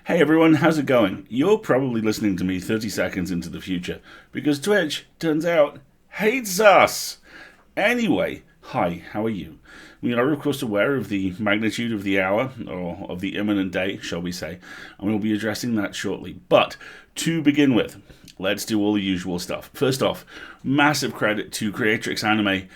Hey everyone, how's it going? You're probably listening to me 30 seconds into the future, because Twitch, turns out, hates us! Anyway, hi, how are you? We are of course aware of the magnitude of the hour, or of the imminent day, shall we say, and we'll be addressing that shortly. But, to begin with, let's do all the usual stuff. First off, massive credit to Creatrix Anime,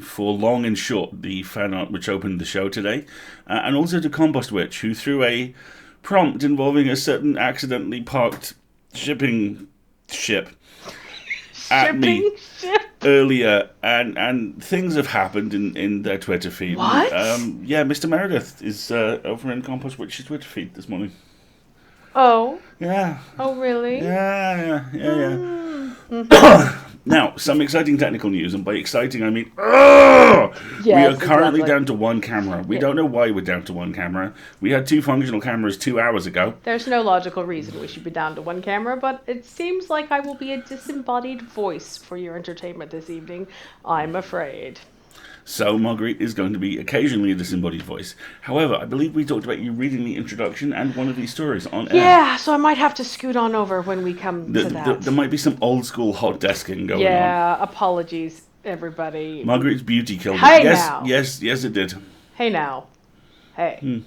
for Long and Short, the fan art which opened the show today, and also to Compost Witch, who threw a prompt involving a certain accidentally parked shipping ship at me earlier, and things have happened in their Twitter feed. What? Yeah, Mr. Meredith is over in Compost Witch's Twitter feed this morning. Oh. Yeah. Oh, really? Yeah. Mm-hmm. Now, some exciting technical news, and by exciting I mean, Yes, we are currently exactly. down to one camera. We don't know why we're down to one camera. We had 2 functional cameras 2 hours ago. There's no logical reason we should be down to one camera, but it seems like I will be a disembodied voice for your entertainment this evening. I'm afraid. So, Marguerite is going to be occasionally a disembodied voice. However, I believe we talked about you reading the introduction and one of these stories on air. Yeah, so I might have to scoot on over when we come to that. There might be some old school hot desking going on. Yeah, apologies, everybody. Marguerite's beauty killed Hey it. now. Yes, it did. Hey now. Hey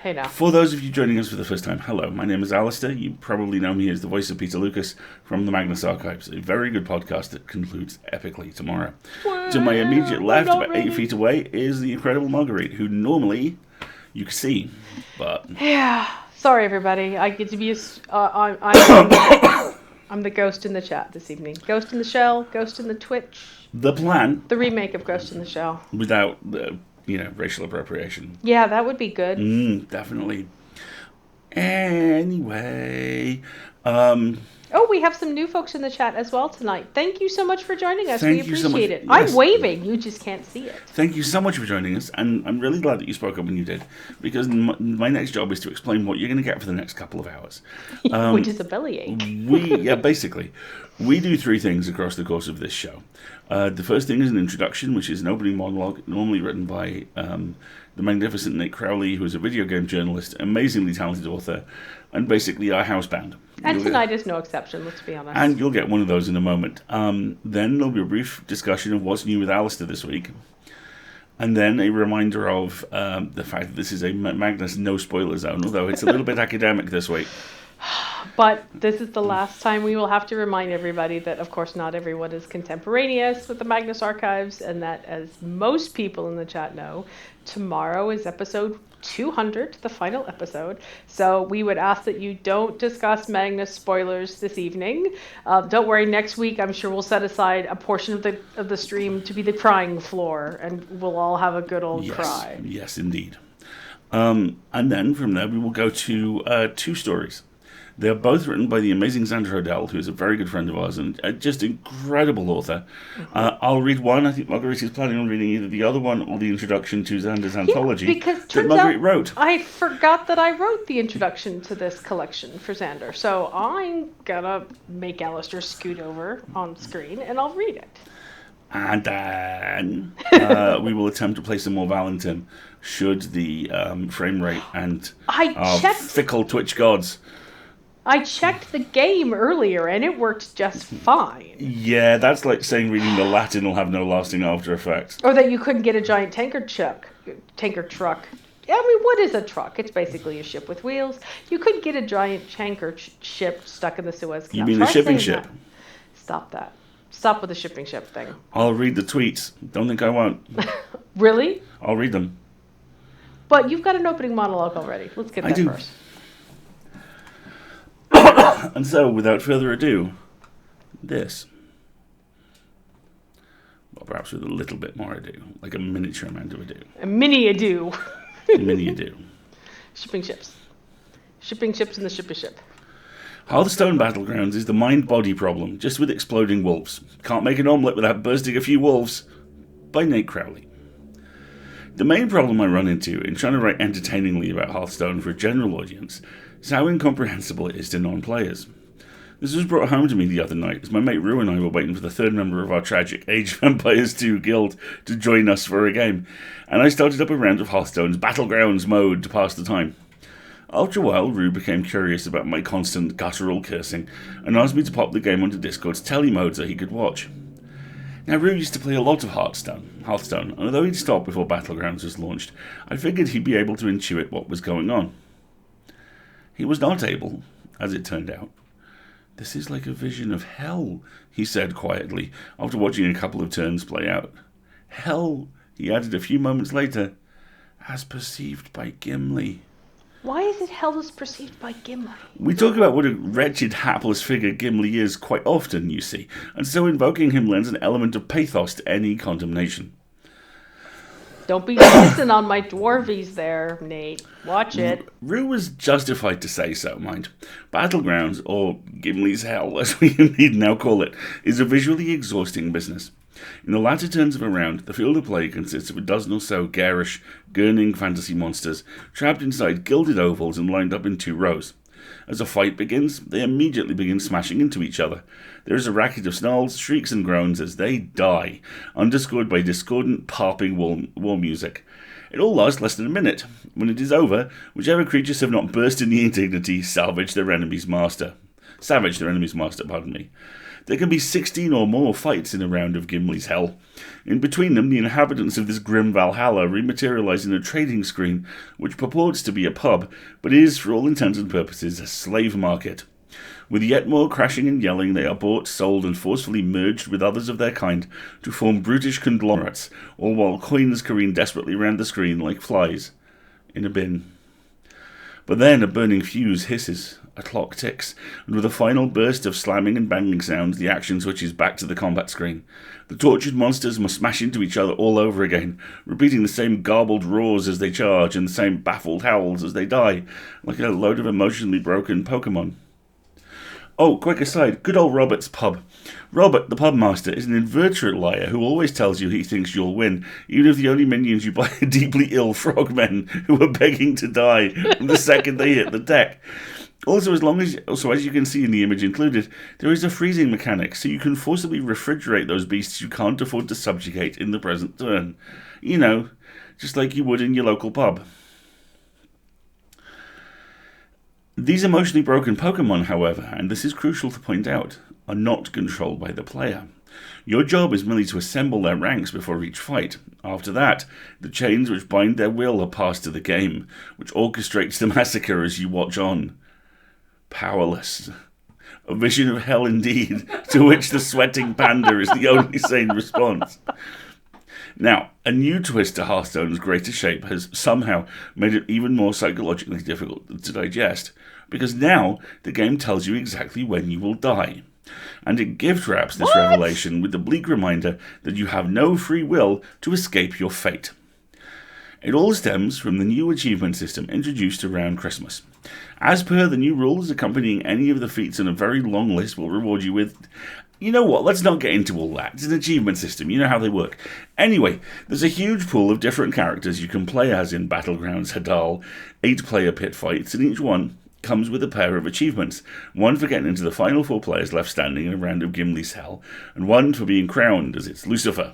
now. For those of you joining us for the first time, hello, my name is Alasdair. You probably know me as the voice of Peter Lucas from the Magnus Archives, a very good podcast that concludes epically tomorrow. Well, To my immediate left, not about really. 8 feet away, is the incredible Marguerite, who normally you can see, but... Yeah. Sorry, everybody. I get to be I'm the ghost in the chat this evening. Ghost in the Shell, Ghost in the Twitch. The plan, The remake of Ghost in the Shell. without, racial appropriation. Yeah, that would be good. Definitely. Anyway, Oh, we have some new folks in the chat as well tonight. Thank you so much for joining us. Thank We you so much. appreciate it. Yes. I'm waving. You just can't see it. thank you so much for joining us, and I'm really glad that you spoke up when you did, because my next job is to explain what you're going to get for the next couple of hours. Which is a bellyache. Basically, we do 3 things across the course of this show. The first thing is an introduction, which is an opening monologue, normally written by the magnificent Nate Crowley, who is a video game journalist, amazingly talented author, and basically our house band. And tonight is no exception, let's be honest. And you'll get one of those in a moment. Then there'll be a brief discussion of what's new with Alasdair this week. And then a reminder of the fact that this is a Magnus no spoiler zone, although it's a little bit academic this week. But this is the last time we will have to remind everybody that, of course, not everyone is contemporaneous with the Magnus Archives, and that, as most people in the chat know, tomorrow is episode 200, the final episode. So we would ask that you don't discuss Magnus spoilers this evening. Don't worry, next week I'm sure we'll set aside a portion of the stream to be the crying floor, and we'll all have a good old cry. Yes, indeed. And then from there we will go to 2 stories. They're both written by the amazing Xander Odell, who is a very good friend of ours and just incredible author. I'll read one. I think Marguerite is planning on reading either the other one or the introduction to Xander's Anthology because that Marguerite wrote. I forgot that I wrote the introduction to this collection for Xander. So I'm gonna make Alasdair scoot over on screen and I'll read it. And then we will attempt to play some more Valentin, should the frame rate and our fickle Twitch gods. I checked the game earlier and it worked just fine. Yeah, that's like saying reading the Latin will have no lasting after effects. Or that you couldn't get a giant tanker truck. I mean, what is a truck? It's basically a ship with wheels. You couldn't get a giant tanker ship stuck in the Suez Canal. You mean the shipping ship? Stop that. Stop with the shipping ship thing. I'll read the tweets. Don't think I won't. Really? I'll read them. But you've got an opening monologue already. Let's get that first. And so, without further ado, this. Well, perhaps with a little bit more ado, like a miniature amount of ado. A mini ado. A mini ado. Shipping ships. Shipping ships in the shippy ship. Hearthstone Battlegrounds is the mind-body problem, just with exploding wolves. Can't make an omelette without bursting a few wolves. By Nate Crowley. The main problem I run into in trying to write entertainingly about Hearthstone for a general audience is how incomprehensible it is to non-players. This was brought home to me the other night as my mate Rue and I were waiting for the third member of our tragic Age of Empires 2 guild to join us for a game, and I started up a round of Hearthstone's Battlegrounds mode to pass the time. After a while, Rue became curious about my constant guttural cursing and asked me to pop the game onto Discord's telly mode so he could watch. Now, Rue used to play a lot of Hearthstone, and although he'd stopped before Battlegrounds was launched, I figured he'd be able to intuit what was going on. He was not able, as it turned out. "This is like a vision of hell," he said quietly, after watching a couple of turns play out. "Hell," he added a few moments later, "as perceived by Gimli." Why is it hell as perceived by Gimli? We talk about what a wretched, hapless figure Gimli is quite often, you see, and so invoking him lends an element of pathos to any condemnation. Don't be pissing on my dwarvies there, Nate. Watch it. Rue was justified to say so, mind. Battlegrounds, or Gimli's Hell, as we indeed now call it, is a visually exhausting business. In the latter turns of a round, the field of play consists of a dozen or so garish, gurning fantasy monsters, trapped inside gilded ovals and lined up in 2 rows. As a fight begins, they immediately begin smashing into each other. There is a racket of snarls, shrieks and groans as they die, underscored by discordant, parping war music. It all lasts less than a minute. When it is over, whichever creatures have not burst in the indignity savage their enemy's master. There can be 16 or more fights in a round of Gimli's Hell. In between them, the inhabitants of this grim Valhalla rematerialize in a trading screen, which purports to be a pub, but is, for all intents and purposes, a slave market. With yet more crashing and yelling, they are bought, sold, and forcefully merged with others of their kind to form brutish conglomerates, all while coins careen desperately round the screen like flies in a bin. But then a burning fuse hisses, a clock ticks, and with a final burst of slamming and banging sounds, the action switches back to the combat screen. The tortured monsters must smash into each other all over again, repeating the same garbled roars as they charge and the same baffled howls as they die, like a load of emotionally broken Pokemon. Oh, quick aside, good old Robert's pub. Robert, the pub master, is an inveterate liar who always tells you he thinks you'll win, even if the only minions you buy are deeply ill frogmen who are begging to die the second they hit the deck. Also, as you can see in the image included, there is a freezing mechanic, so you can forcibly refrigerate those beasts you can't afford to subjugate in the present turn. You know, just like you would in your local pub. These emotionally broken Pokemon, however, and this is crucial to point out, are not controlled by the player. Your job is merely to assemble their ranks before each fight. After that, the chains which bind their will are passed to the game, which orchestrates the massacre as you watch on. Powerless. A vision of hell indeed, to which the sweating panda is the only sane response. Now, a new twist to Hearthstone's greater shape has somehow made it even more psychologically difficult to digest, because now the game tells you exactly when you will die. And it gift wraps this revelation with the bleak reminder that you have no free will to escape your fate. It all stems from the new achievement system introduced around Christmas. As per the new rules, accompanying any of the feats in a very long list will reward you with... You know what, let's not get into all that. It's an achievement system, you know how they work. Anyway, there's a huge pool of different characters you can play as in Battlegrounds Hadal, 8-player pit fights, and each one comes with a pair of achievements. One for getting into the final 4 players left standing in a round of Gimli's Hell, and one for being crowned as its Lucifer.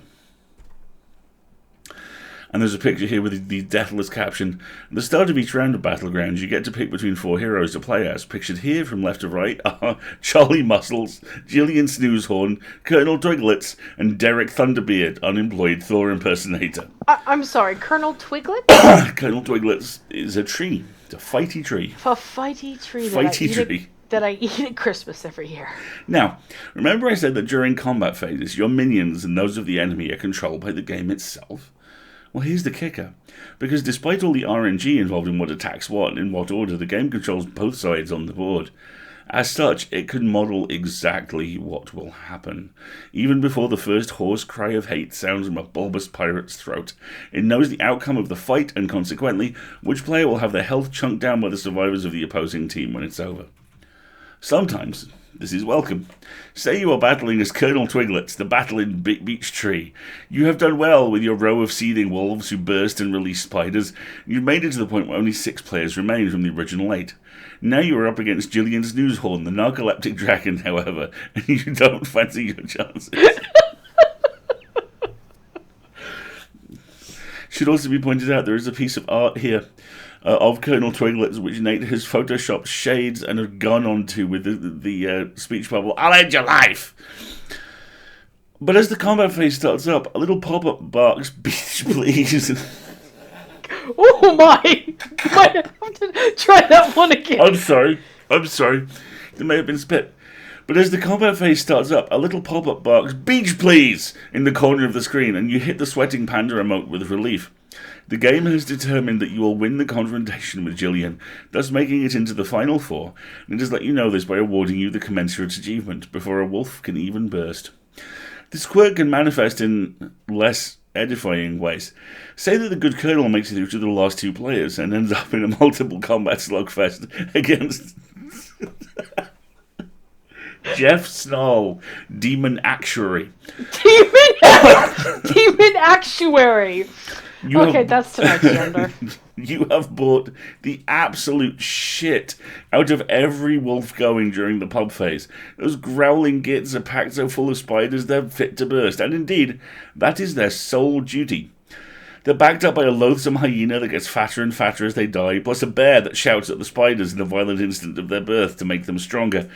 And there's a picture here with the deathless caption. At the start of each round of Battlegrounds, you get to pick between 4 heroes to play as. Pictured here from left to right are Charlie Muscles, Gillian Snoozehorn, Colonel Twiglets, and Derek Thunderbeard, unemployed Thor impersonator. I'm sorry, Colonel Twiglet? Colonel Twiglets is a tree. It's a fighty tree. A fighty tree. That I eat at Christmas every year. Now, remember I said that during combat phases, your minions and those of the enemy are controlled by the game itself? Well, here's the kicker. Because despite all the RNG involved in what attacks what and in what order, the game controls both sides on the board. As such, it can model exactly what will happen. Even before the first hoarse cry of hate sounds from a bulbous pirate's throat, it knows the outcome of the fight and, consequently, which player will have their health chunked down by the survivors of the opposing team when it's over. Sometimes, This is welcome. Say you are battling as Colonel Twiglets, the battle in Beech Tree. You have done well with your row of seething wolves who burst and release spiders. You've made it to the point where only 6 players remain from the original 8. Now you are up against Gillian's Newshorn, the narcoleptic dragon, however, and you don't fancy your chances. Should also be pointed out there is a piece of art here of Colonel Twiglets, which Nate has photoshopped shades and has gone onto with the speech bubble. I'll end your life! But as the combat phase starts up, a little pop-up barks, "Beach, please." Oh my! Might have to try that one again. I'm sorry. There may have been spit. But as the combat phase starts up, a little pop-up barks, "Beach, please!" in the corner of the screen, and you hit the sweating panda emote with relief. The game has determined that you will win the confrontation with Gillian, thus making it into the final 4, and it has let you know this by awarding you the commensurate achievement, before a wolf can even burst. This quirk can manifest in less edifying ways. Say that the good colonel makes it through to the last 2 players, and ends up in a multiple combat slugfest against Jeff Snarl, Demon Actuary. Demon Actuary! That's tonight's gender. You have bought the absolute shit out of every wolf going during the pub phase. Those growling gits are packed so full of spiders they're fit to burst, and indeed, that is their sole duty. They're backed up by a loathsome hyena that gets fatter and fatter as they die, plus a bear that shouts at the spiders in the violent instant of their birth to make them stronger.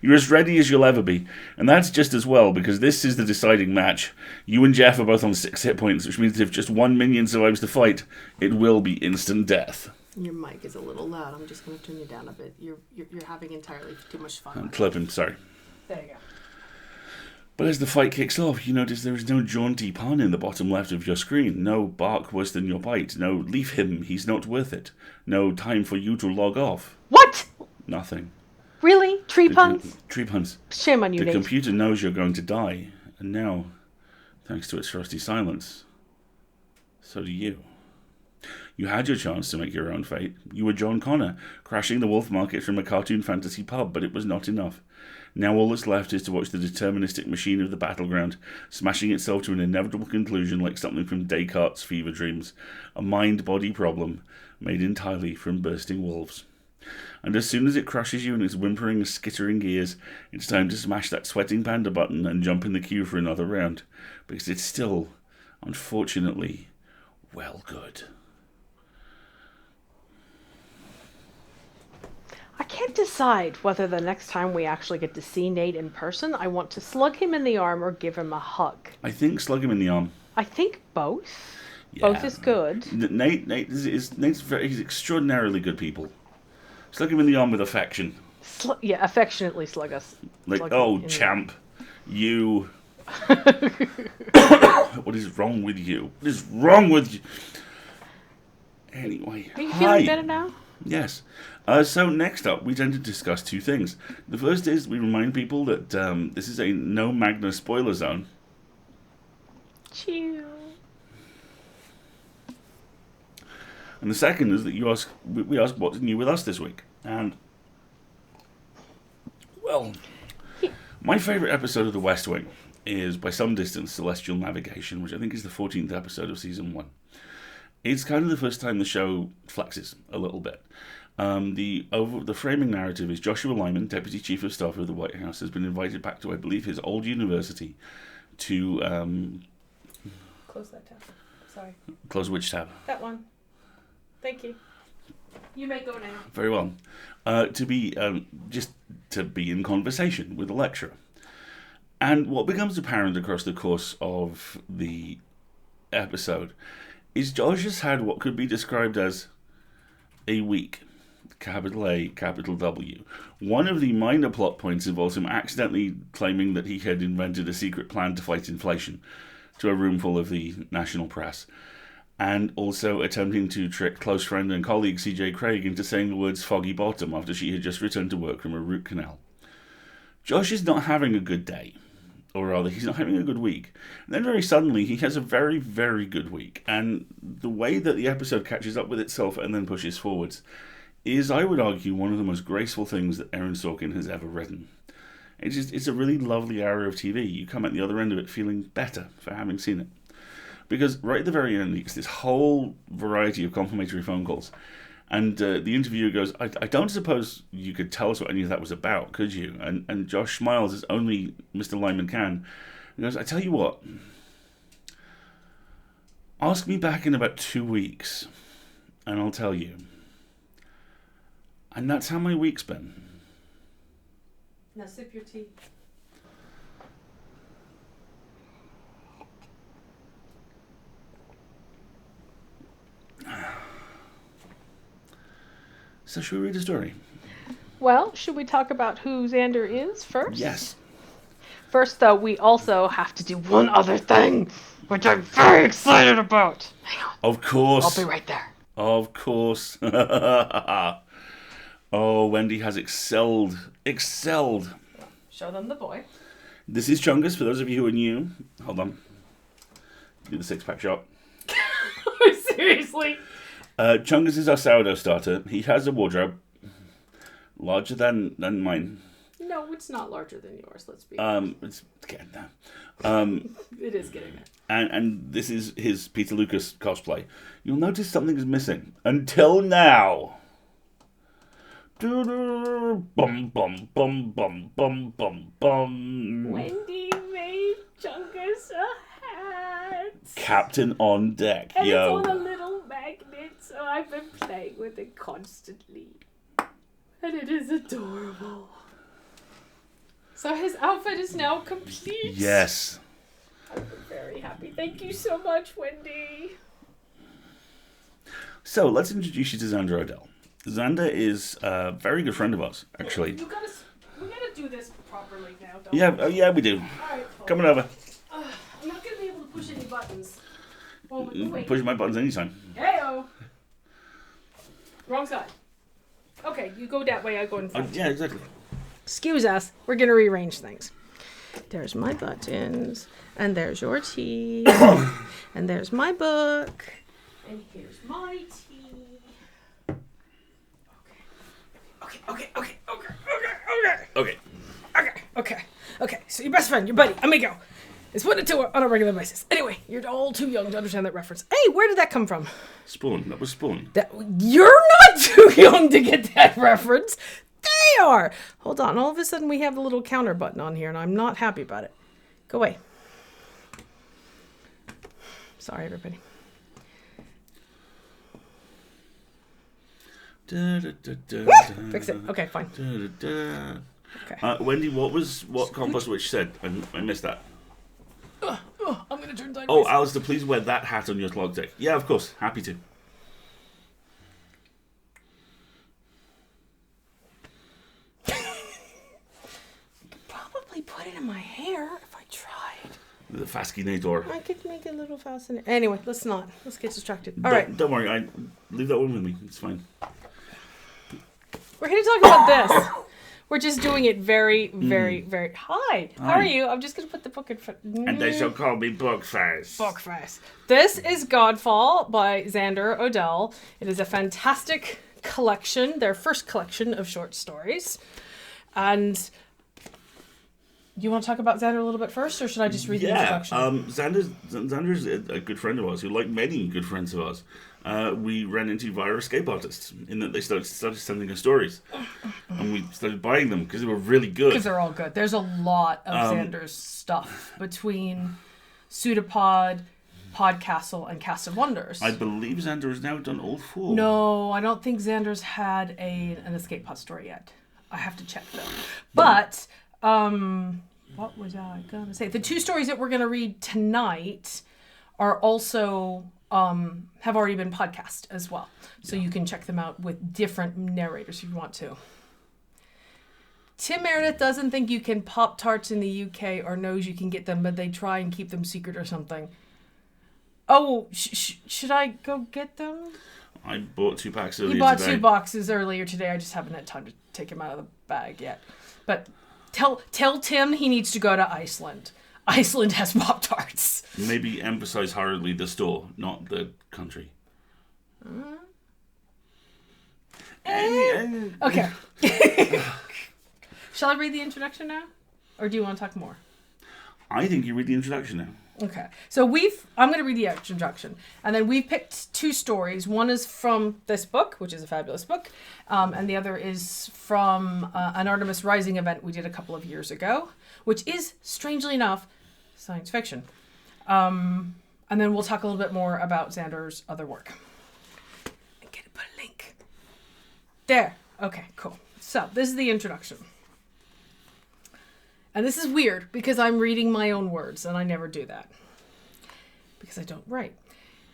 You're as ready as you'll ever be, and that's just as well, because this is the deciding match. You and Jeff are both on 6 hit points, which means if just one minion survives the fight, it will be instant death. Your mic is a little loud. I'm just going to turn you down a bit. You're having entirely too much fun. I'm clipping, sorry. There you go. But as the fight kicks off, you notice there is no jaunty pun in the bottom left of your screen. No bark worse than your bite. No leave him, he's not worth it. No time for you to log off. What? Nothing. Really? Tree puns? Tree puns. Shame on you, The Nate. computer knows you're going to die, and now, thanks to its frosty silence, so do you. You had your chance to make your own fate. You were John Connor, crashing the wolf market from a cartoon fantasy pub, but it was not enough. Now all that's left is to watch the deterministic machine of the battleground, smashing itself to an inevitable conclusion like something from Descartes' fever dreams, a mind-body problem made entirely from bursting wolves. And as soon as it crushes you in its whimpering and skittering gears, it's time to smash that sweating panda button and jump in the queue for another round, because it's still, unfortunately, well good. I can't decide whether the next time we actually get to see Nate in person, I want to slug him in the arm or give him a hug. I think slug him in the arm. I think both. Yeah. Both is good. He's extraordinarily good people. Slug him in the arm with affection. Affectionately slug us. Like, Slug oh, him in champ, you... What is wrong with you? What is wrong with you? Anyway, Are you hi. feeling better now? Yes. So next up, we tend to discuss 2 things. The first is we remind people that this is a no Magna spoiler zone. Chill. And the second is that we ask what's new with us this week. And, well, my favourite episode of The West Wing is, by some distance, Celestial Navigation, which I think is the 14th episode of Season 1. It's kind of the first time the show flexes a little bit. The framing narrative is Joshua Lyman, Deputy Chief of Staff of the White House, has been invited back to, I believe, his old university to... Close that tab. Sorry. Close which tab? That one. Thank you. You may go now. Very well. To be in conversation with the lecturer. And what becomes apparent across the course of the episode is Josh has had what could be described as a week. Capital A, capital W. One of the minor plot points involves him accidentally claiming that he had invented a secret plan to fight inflation to a room full of the national press, and also attempting to trick close friend and colleague CJ Craig into saying the words foggy bottom after she had just returned to work from a root canal. Josh is not having a good day. Or rather, he's not having a good week. And then very suddenly, he has a very, very good week. And the way that the episode catches up with itself and then pushes forwards is, I would argue, one of the most graceful things that Aaron Sorkin has ever written. It's a really lovely hour of TV. You come at the other end of it feeling better for having seen it. Because right at the very end, it's this whole variety of complimentary phone calls. And the interviewer goes, I don't suppose you could tell us what any of that was about, could you? And Josh smiles as only Mr. Lyman can. He goes, I tell you what, ask me back in about 2 weeks, and I'll tell you. And that's how my week's been. Now sip your tea. So should we read a story? Well, should we talk about who Xander is first? Yes. First, though, we also have to do one other thing, which I'm very excited about. Hang on. Of course. I'll be right there. Of course. Oh, Wendy has excelled. Excelled. Show them the boy. This is Chungus, for those of you who are new. Hold on. Do the six-pack shot. Seriously? Chungus is our sourdough starter. He has a wardrobe larger than mine. No, it's not larger than yours. Let's be. It's getting there. It is getting there. And this is his Peter Lucas cosplay. You'll notice something is missing. Until now. Bum bum bum bum bum bum bum. Wendy made Chungus a hat. Captain on deck, And yo. it's on a little magnet, so I've been playing with it constantly. And it is adorable. So his outfit is now complete. Yes. I'm very happy. Thank you so much, Wendy. So let's introduce you to Xander Odell. Xander is a very good friend of ours, actually. We gotta do this properly now, don't Yeah, yeah, we do. Alright, Coming over. I'm not gonna be able to push any buttons. Well, wait. Push my buttons anytime. Heyo! Wrong side. Okay, you go that way, I go in front. Yeah, exactly. Excuse us, we're gonna rearrange things. There's my buttons, and there's your tea, and there's my book, and here's my tea. Okay. So your best friend, your buddy, amigo, is putting it to her on a regular basis. Anyway, you're all too young to understand that reference. Hey, where did that come from? Spawn. That was Spawn. You're not too young to get that reference. They are. Hold on. All of a sudden, we have a little counter button on here, and I'm not happy about it. Go away. Sorry, everybody. Fix it. Okay, fine. Okay. Wendy, what Compost Witch said? I missed that. I'm gonna turn sideways. Oh, Alasdair, please wear that hat on your clog deck. Yeah, of course. Happy to. Probably put it in my hair if I tried. The Fascinator. I could make it a little fascinating. Anyway, let's not. Let's get distracted. All right. Don't worry. Leave that one with me. It's fine. We're here to talk about this. We're just doing it very, very, very... Hi. How are you? I'm just going to put the book in front. And they shall call me Bookface. Bookface. This is Godfall by Xander Odell. It is a fantastic collection, their first collection of short stories. And you want to talk about Xander a little bit first, or should I just read the introduction? Xander's a good friend of ours, who, like many good friends of ours, we ran into via escape artists, in that they started sending us stories. And we started buying them because they were really good. Because they're all good. There's a lot of Xander's stuff between Pseudopod, Podcastle, and Cast of Wonders. I believe Xander has now done all four. No, I don't think Xander's had an escape pod story yet. I have to check though. But what was I gonna say? The two stories that we're gonna read tonight are also have already been podcast as well, so you can check them out with different narrators if you want to. Tim Meredith doesn't think you can pop tarts in the UK, or knows you can get them, but they try and keep them secret or something. Oh, should I go get them? I bought 2 packs earlier He bought today. 2 boxes earlier today. I just haven't had time to take him out of the bag yet. But tell Tim he needs to go to Iceland. Iceland has Pop-Tarts. Maybe emphasize hurriedly the store, not the country. Okay. Shall I read the introduction now? or do you want to talk more? I think you read the introduction now. Okay. So I'm going to read the introduction. And then we've picked 2 stories. One is from this book, which is a fabulous book. And the other is from an Artemis Rising event we did a couple of years ago, which is, strangely enough, science fiction. And then we'll talk a little bit more about Xander's other work. And get to put a link. There. Okay, cool. So this is the introduction. And this is weird because I'm reading my own words and I never do that because I don't write.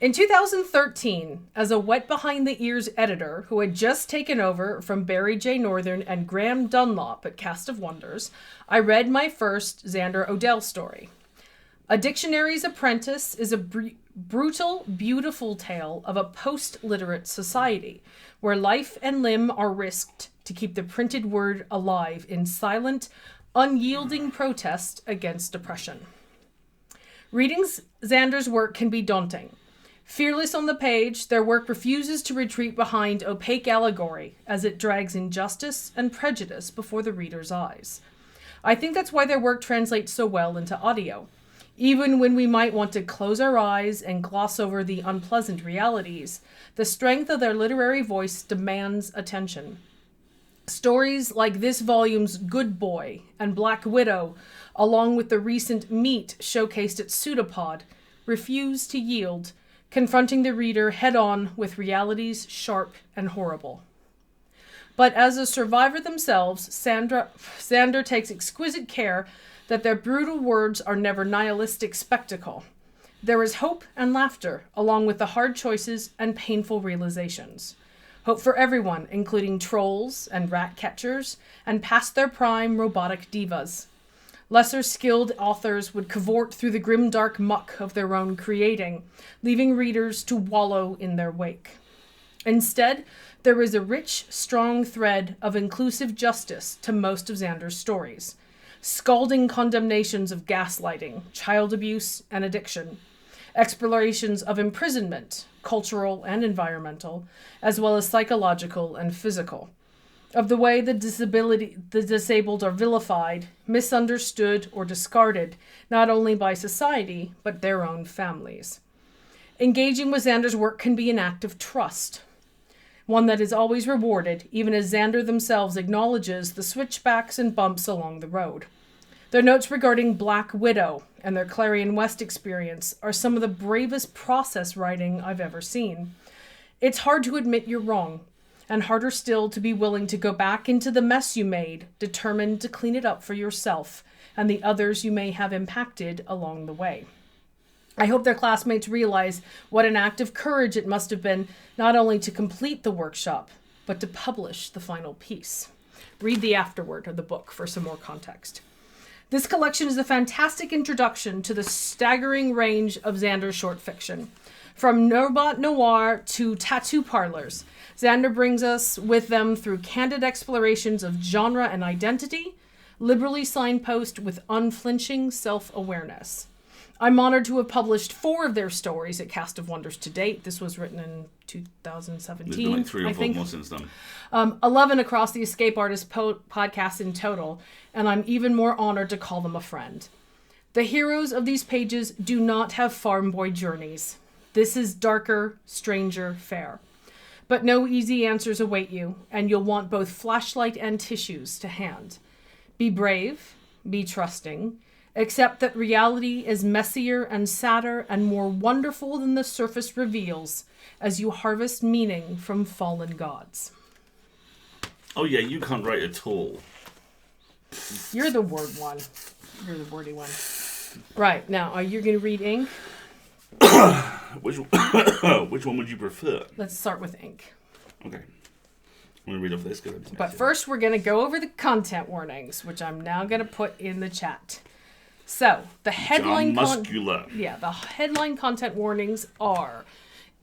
In 2013, as a wet behind the ears editor who had just taken over from Barry J. Northern and Graham Dunlop at Cast of Wonders, I read my first Xander Odell story. A Dictionary's Apprentice is a brutal, beautiful tale of a post-literate society where life and limb are risked to keep the printed word alive in silent, unyielding protest against oppression. Reading Xander's work can be daunting. Fearless on the page, their work refuses to retreat behind opaque allegory as it drags injustice and prejudice before the reader's eyes. I think that's why their work translates so well into audio. Even when we might want to close our eyes and gloss over the unpleasant realities, the strength of their literary voice demands attention. Stories like this volume's Good Boy and Black Widow, along with the recent Meat showcased at Pseudopod, refuse to yield, confronting the reader head-on with realities sharp and horrible. But as a survivor themselves, Xander takes exquisite care that their brutal words are never nihilistic spectacle. There is hope and laughter, along with the hard choices and painful realizations. Hope for everyone, including trolls and rat catchers, and past their prime robotic divas. Lesser skilled authors would cavort through the grim-dark muck of their own creating, leaving readers to wallow in their wake. Instead, there is a rich, strong thread of inclusive justice to most of Xander's stories. Scalding condemnations of gaslighting, child abuse, and addiction. Explorations of imprisonment, cultural and environmental, as well as psychological and physical. Of the way the disabled are vilified, misunderstood, or discarded, not only by society, but their own families. Engaging with Xander's work can be an act of trust, one that is always rewarded, even as Xander themselves acknowledges the switchbacks and bumps along the road. Their notes regarding Black Widow and their Clarion West experience are some of the bravest process writing I've ever seen. It's hard to admit you're wrong, and harder still to be willing to go back into the mess you made, determined to clean it up for yourself and the others you may have impacted along the way. I hope their classmates realize what an act of courage it must have been not only to complete the workshop, but to publish the final piece. Read the afterword of the book for some more context. This collection is a fantastic introduction to the staggering range of Xander's short fiction. From robot noir to tattoo parlors, Xander brings us with them through candid explorations of genre and identity, liberally signposted with unflinching self-awareness. I'm honored to have published 4 of their stories at Cast of Wonders to date. This was written in 2017. There's been like 3 or 4 more since then. 11 across the Escape Artist podcast in total, and I'm even more honored to call them a friend. The heroes of these pages do not have farm boy journeys. This is darker, stranger fare. But no easy answers await you, and you'll want both flashlight and tissues to hand. Be brave, be trusting, accept that reality is messier and sadder and more wonderful than the surface reveals as you harvest meaning from fallen gods. Oh yeah, you can't write at all. You're the word one. You're the wordy one. Right, now, are you going to read ink? Which one would you prefer? Let's start with ink. Okay. I'm going to read off this. But first, we're going to go over the content warnings, which I'm now going to put in the chat. So, the headline the headline content warnings are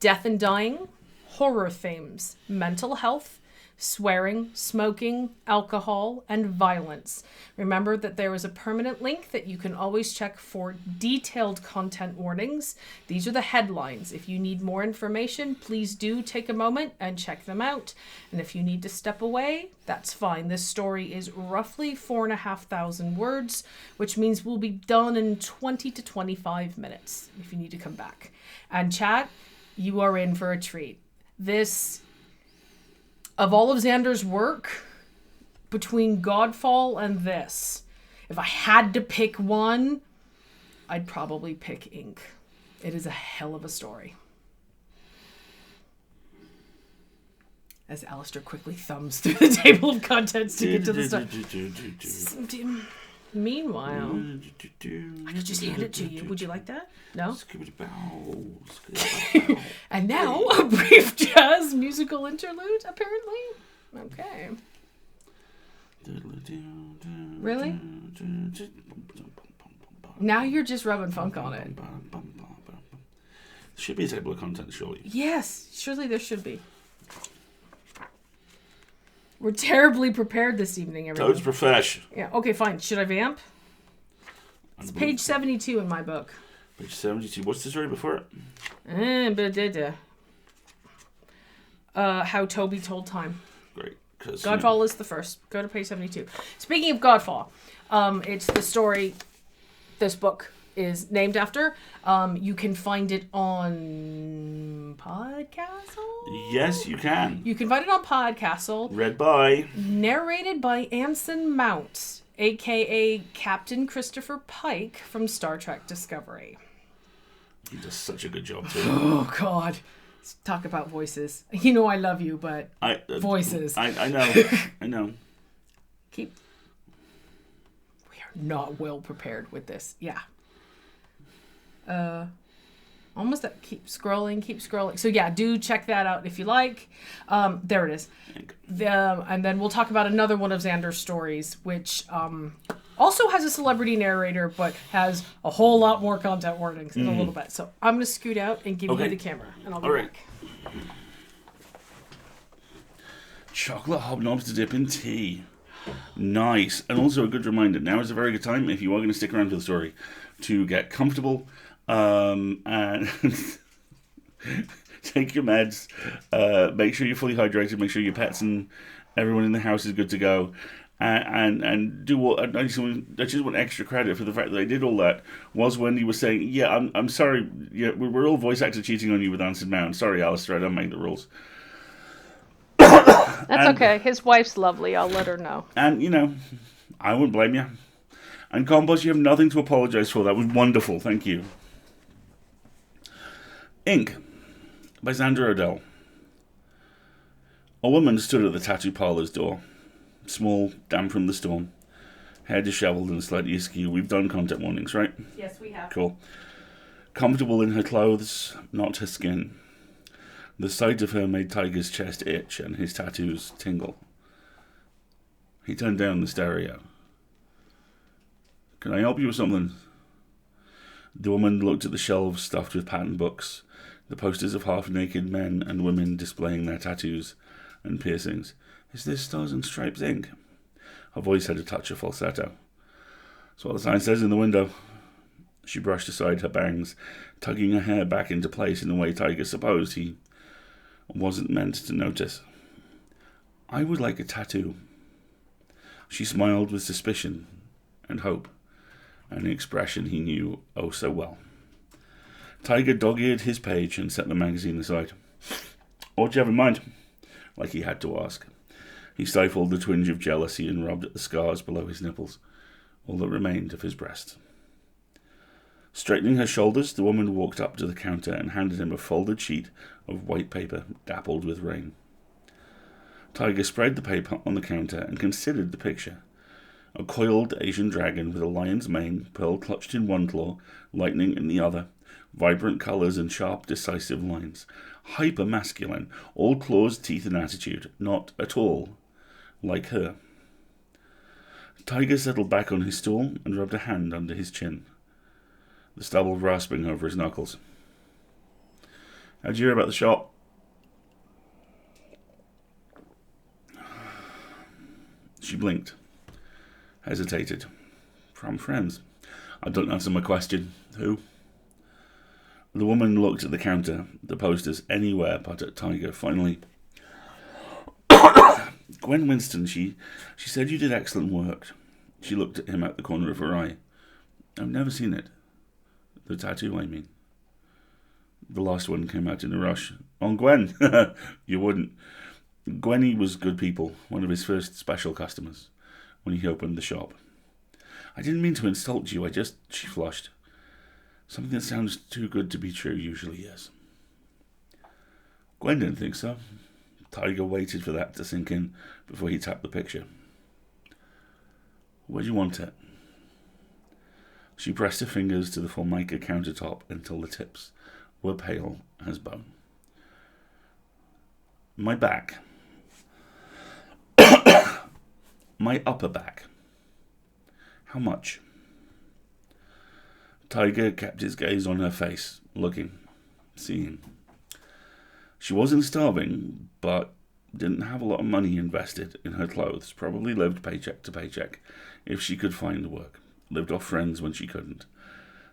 death and dying, horror themes, mental health, swearing, smoking, alcohol, and violence. Remember that there is a permanent link that you can always check for detailed content warnings. These are the headlines. If you need more information, please do take a moment and check them out. And if you need to step away, that's fine. This story is roughly 4,500 words, which means we'll be done in 20 to 25 minutes if you need to come back. And chat, you are in for a treat. This, of all of Xander's work, between Godfall and this, if I had to pick one, I'd probably pick Ink. It is a hell of a story. As Alasdair quickly thumbs through the table of contents to get to the story. Meanwhile, I could just hand it to you. Would you like that? No? And now, a brief jazz musical interlude, apparently. Okay. Really? Now you're just rubbing funk on it. Should be a table of contents, surely. Yes, surely there should be. We're terribly prepared this evening, everyone. Toad's profesh. Yeah, okay, fine. Should I vamp? It's page 72 in my book. Page 72. What's the story before it? How Toby Told Time. Great. Godfall is the first. Go to page 72. Speaking of Godfall, it's the story this book is named after. You can find it on Podcastle? Yes, you can. You can find it on Podcastle. Read by. Narrated by Anson Mount, a.k.a. Captain Christopher Pike from Star Trek Discovery. He does such a good job, too. Oh, God. Let's talk about voices. You know I love you, but voices. I know. I know. We are not well prepared with this. Yeah. Almost at keep scrolling. So yeah, do check that out if you like. There it is. And then we'll talk about another one of Xander's stories, which also has a celebrity narrator, but has a whole lot more content warnings in a little bit. So I'm going to scoot out and give you the camera, and I'll be back. Chocolate hobnobs to dip in tea. Nice. And also a good reminder, now is a very good time, if you are going to stick around for the story, to get comfortable and take your meds, make sure you're fully hydrated, make sure your pets and everyone in the house is good to go, and do what I just want extra credit for the fact that I did all that. Was Wendy was saying, yeah, I'm sorry, yeah, we're all voice actors cheating on you with Anson Mount. Sorry, Alasdair, I don't make the rules. That's okay. His wife's lovely. I'll let her know. And, you know, I wouldn't blame you. And Combos, you have nothing to apologise for. That was wonderful. Thank you. Ink by Xander Odell. A woman stood at the tattoo parlour's door. Small, damp from the storm. Hair dishevelled and slightly askew. We've done content warnings, right? Yes, we have. Cool. Comfortable in her clothes, not her skin. The sight of her made Tiger's chest itch and his tattoos tingle. He turned down the stereo. Can I help you with something? The woman looked at the shelves stuffed with pattern books, the posters of half-naked men and women displaying their tattoos and piercings. Is this Stars and Stripes ink? Her voice had a touch of falsetto. That's what the sign says in the window. She brushed aside her bangs, tugging her hair back into place in a way Tiger supposed he wasn't meant to notice. I would like a tattoo. She smiled with suspicion and hope, an expression he knew oh so well. Tiger dog-eared his page and set the magazine aside. What do you have in mind? Like he had to ask. He stifled the twinge of jealousy and rubbed at the scars below his nipples, all that remained of his breast. Straightening her shoulders, the woman walked up to the counter and handed him a folded sheet of white paper dappled with rain. Tiger spread the paper on the counter and considered the picture. A coiled Asian dragon with a lion's mane, pearl clutched in one claw, lightning in the other, vibrant colours and sharp, decisive lines. Hyper-masculine, all claws, teeth and attitude, not at all like her. Tiger settled back on his stool and rubbed a hand under his chin, the stubble rasping over his knuckles. How'd you hear about the shop? She blinked. Hesitated. From friends. I don't answer my question. Who? The woman looked at the counter, the posters anywhere but at Tiger. Finally, Gwen Winston, she said you did excellent work. She looked at him out the corner of her eye. I've never seen it. The tattoo, I mean. The last one came out in a rush. On Gwen. You wouldn't. Gwenny was good people, one of his first special customers, when he opened the shop. I didn't mean to insult you, she flushed. Something that sounds too good to be true usually is. Gwen didn't think so. Tiger waited for that to sink in before he tapped the picture. Where do you want it? She pressed her fingers to the Formica countertop until the tips were pale as bone. My back. My upper back. How much? Tiger kept his gaze on her face, looking, seeing. She wasn't starving, but didn't have a lot of money invested in her clothes. Probably lived paycheck to paycheck if she could find work. Lived off friends when she couldn't.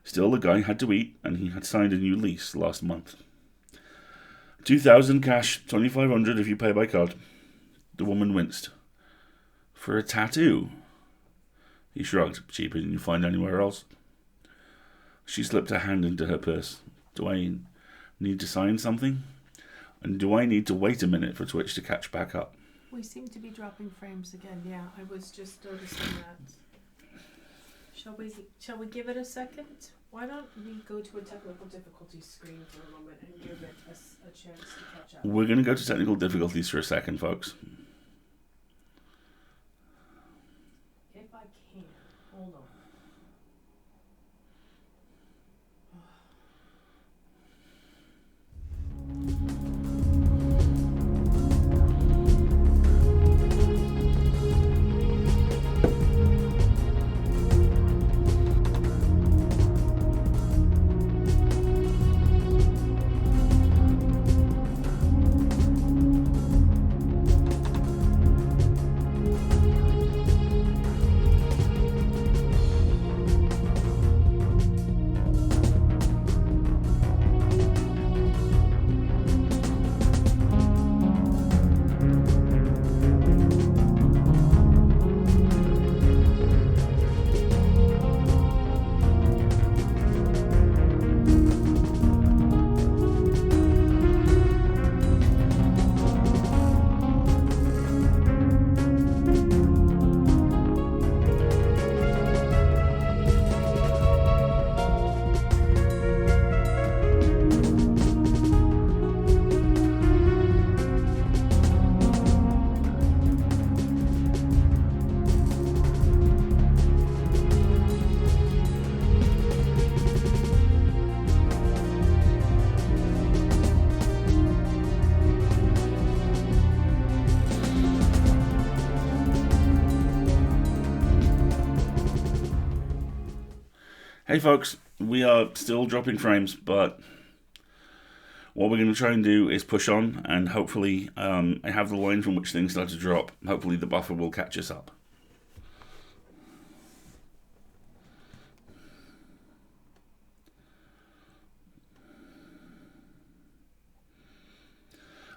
Still, the guy had to eat, and he had signed a new lease last month. 2,000 cash, 2,500 if you pay by card. The woman winced. For a tattoo? He shrugged. Cheaper than you find anywhere else. She slipped her hand into her purse. Do I need to sign something? And do I need to wait a minute for Twitch to catch back up? We seem to be dropping frames again. Yeah, I was just noticing that. Shall we give it a second? Why don't we go to a technical difficulties screen for a moment and give it a chance to catch up? We're going to go to technical difficulties for a second, folks. If I can. Hold on. Hey folks, we are still dropping frames, but what we're going to try and do is push on, and hopefully I have the line from which things start to drop. Hopefully the buffer will catch us up.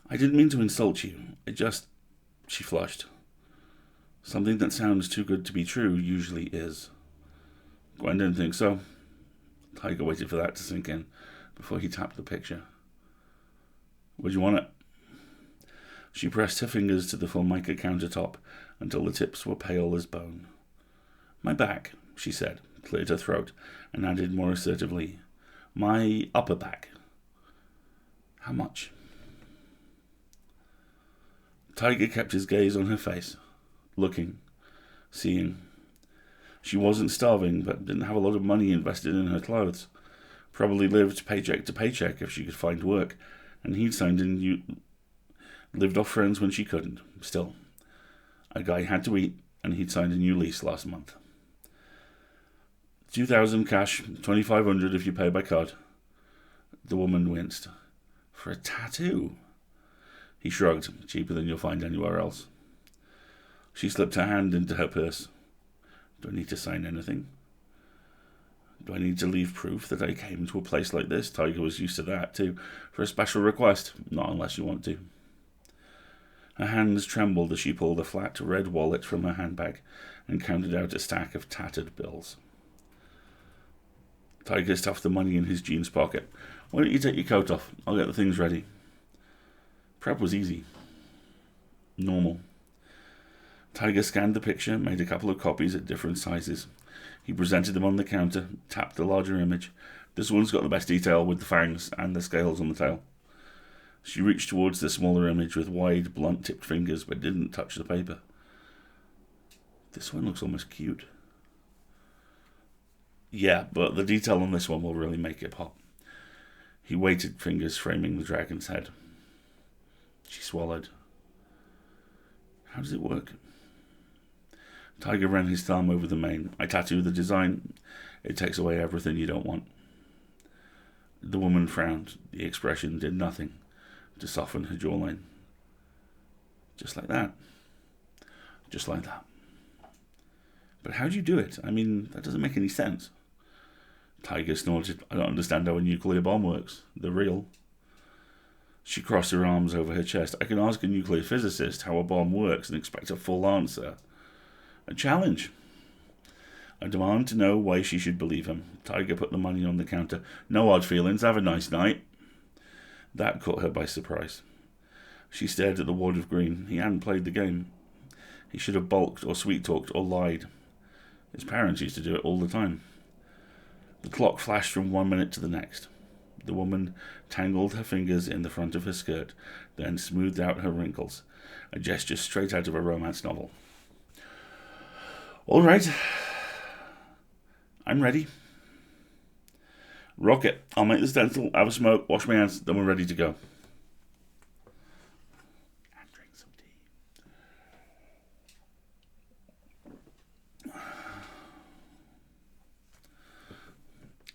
I didn't mean to insult you. She flushed. Something that sounds too good to be true usually is. Gwen didn't think so. Tiger waited for that to sink in before he tapped the picture. Where'd you want it? She pressed her fingers to the Formica countertop until the tips were pale as bone. My back, she said, cleared her throat, and added more assertively, my upper back. How much? Tiger kept his gaze on her face, looking, seeing. She wasn't starving, but didn't have a lot of money invested in her clothes. Probably lived paycheck to paycheck if she could find work, and he'd signed in lived off friends when she couldn't. Still, a guy had to eat, and he'd signed a new lease last month. 2,000 cash, 2,500 if you pay by card. The woman winced. For a tattoo? He shrugged. Cheaper than you'll find anywhere else. She slipped her hand into her purse. Do I need to sign anything? Do I need to leave proof that I came to a place like this? Tiger was used to that, too, for a special request. Not unless you want to. Her hands trembled as she pulled a flat red wallet from her handbag and counted out a stack of tattered bills. Tiger stuffed the money in his jeans pocket. Why don't you take your coat off? I'll get the things ready. Prep was easy. Normal. Tiger scanned the picture, made a couple of copies at different sizes. He presented them on the counter, tapped the larger image. This one's got the best detail with the fangs and the scales on the tail. She reached towards the smaller image with wide, blunt-tipped fingers, but didn't touch the paper. This one looks almost cute. Yeah, but the detail on this one will really make it pop. He waited, fingers framing the dragon's head. She swallowed. How does it work? Tiger ran his thumb over the mane. I tattoo the design. It takes away everything you don't want. The woman frowned. The expression did nothing to soften her jawline. Just like that. Just like that. But how do you do it? I mean, that doesn't make any sense. Tiger snorted. I don't understand how a nuclear bomb works. They're real. She crossed her arms over her chest. I can ask a nuclear physicist how a bomb works and expect a full answer. A challenge. I demand to know why she should believe him. Tiger put the money on the counter. No hard feelings. Have a nice night. That caught her by surprise. She stared at the wad of green. He hadn't played the game. He should have balked or sweet-talked or lied. His parents used to do it all the time. The clock flashed from 1 minute to the next. The woman tangled her fingers in the front of her skirt, then smoothed out her wrinkles, a gesture straight out of a romance novel. All right. I'm ready. Rocket. I'll make the stencil, have a smoke, wash my hands, then we're ready to go. And drink some tea.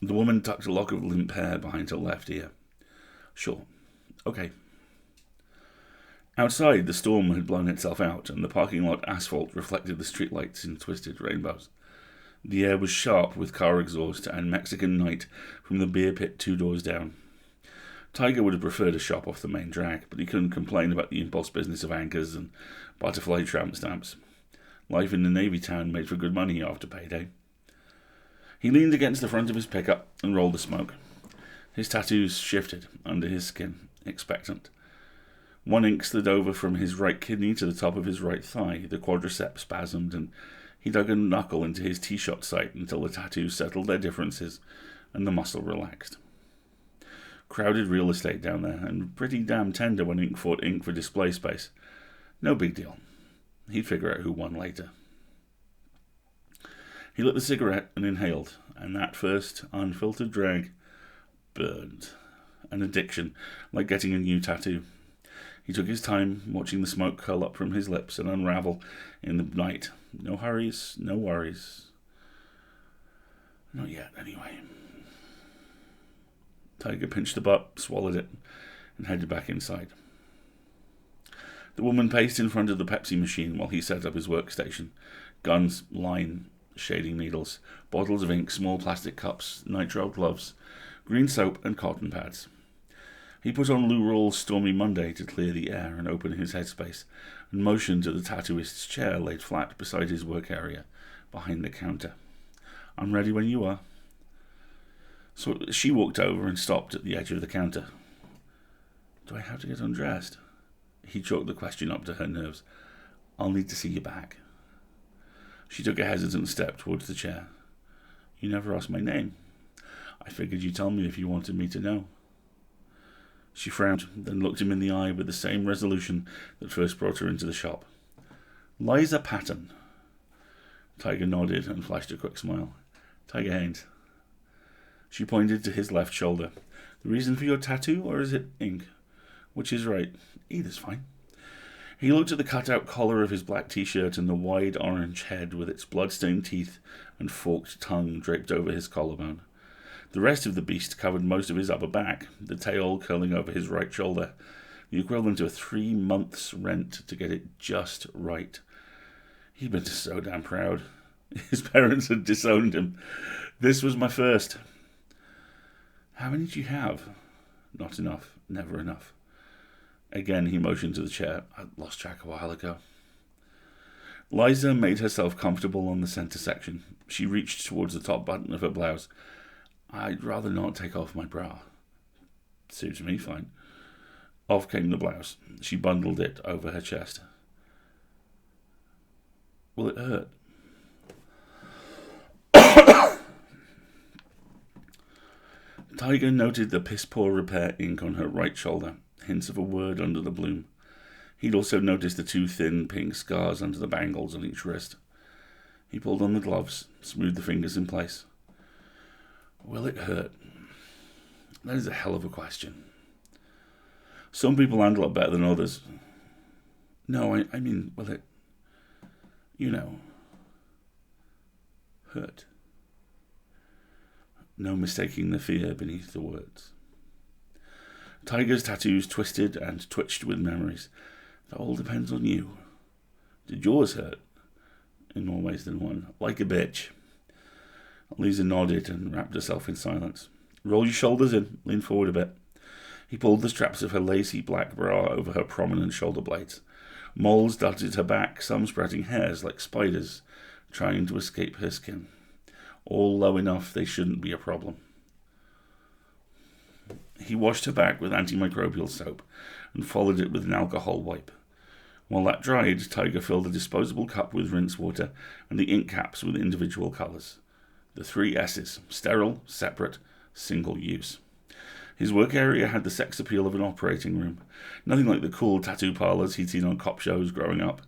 The woman tucked a lock of limp hair behind her left ear. Sure. Okay. Outside, the storm had blown itself out, and the parking lot asphalt reflected the streetlights in twisted rainbows. The air was sharp with car exhaust and Mexican night from the beer pit 2 doors down. Tiger would have preferred a shop off the main drag, but he couldn't complain about the impulse business of anchors and butterfly tramp stamps. Life in the Navy town made for good money after payday. He leaned against the front of his pickup and rolled the smoke. His tattoos shifted under his skin, expectant. One ink slid over from his right kidney to the top of his right thigh. The quadriceps spasmed, and he dug a knuckle into his T-shot sight until the tattoos settled their differences and the muscle relaxed. Crowded real estate down there, and pretty damn tender when ink fought ink for display space. No big deal. He'd figure out who won later. He lit the cigarette and inhaled, and that first unfiltered drag burned. An addiction, like getting a new tattoo. He took his time, watching the smoke curl up from his lips and unravel in the night. No hurries, no worries. Not yet, anyway. Tiger pinched the butt, swallowed it, and headed back inside. The woman paced in front of the Pepsi machine while he set up his workstation. Guns, line, shading needles, bottles of ink, small plastic cups, nitrile gloves, green soap, and cotton pads. He put on Lou Rawls' Stormy Monday to clear the air and open his headspace, and motioned to the tattooist's chair laid flat beside his work area, behind the counter. I'm ready when you are. So she walked over and stopped at the edge of the counter. Do I have to get undressed? He chalked the question up to her nerves. I'll need to see you back. She took a hesitant step towards the chair. You never asked my name. I figured you'd tell me if you wanted me to know. She frowned, then looked him in the eye with the same resolution that first brought her into the shop. Liza Patton. Tiger nodded and flashed a quick smile. Tiger Haynes. She pointed to his left shoulder. The reason for your tattoo, or is it ink? Which is right? Either's fine. He looked at the cut-out collar of his black t-shirt and the wide orange head with its blood-stained teeth and forked tongue draped over his collarbone. The rest of the beast covered most of his upper back, the tail curling over his right shoulder, the equivalent of 3 months' rent to get it just right. He'd been so damn proud. His parents had disowned him. This was my first. How many do you have? Not enough. Never enough. Again, he motioned to the chair. I lost track a while ago. Liza made herself comfortable on the centre section. She reached towards the top button of her blouse. I'd rather not take off my bra. Suits me fine. Off came the blouse. She bundled it over her chest. Will it hurt? Tiger noted the piss-poor repair ink on her right shoulder, hints of a word under the bloom. He'd also noticed the 2 thin pink scars under the bangles on each wrist. He pulled on the gloves, smoothed the fingers in place. Will it hurt? That is a hell of a question. Some people handle it better than others. No, I mean, will it, hurt? No mistaking the fear beneath the words. Tiger's tattoos twisted and twitched with memories. That all depends on you. Did yours hurt? In more ways than one. Like a bitch. Lisa nodded and wrapped herself in silence. Roll your shoulders in. Lean forward a bit. He pulled the straps of her lacy black bra over her prominent shoulder blades. Moles dotted her back, some spreading hairs like spiders, trying to escape her skin. All low enough they shouldn't be a problem. He washed her back with antimicrobial soap and followed it with an alcohol wipe. While that dried, Tiger filled a disposable cup with rinse water and the ink caps with individual colours. The 3 S's: sterile, separate, single use. His work area had the sex appeal of an operating room. Nothing like the cool tattoo parlours he'd seen on cop shows growing up.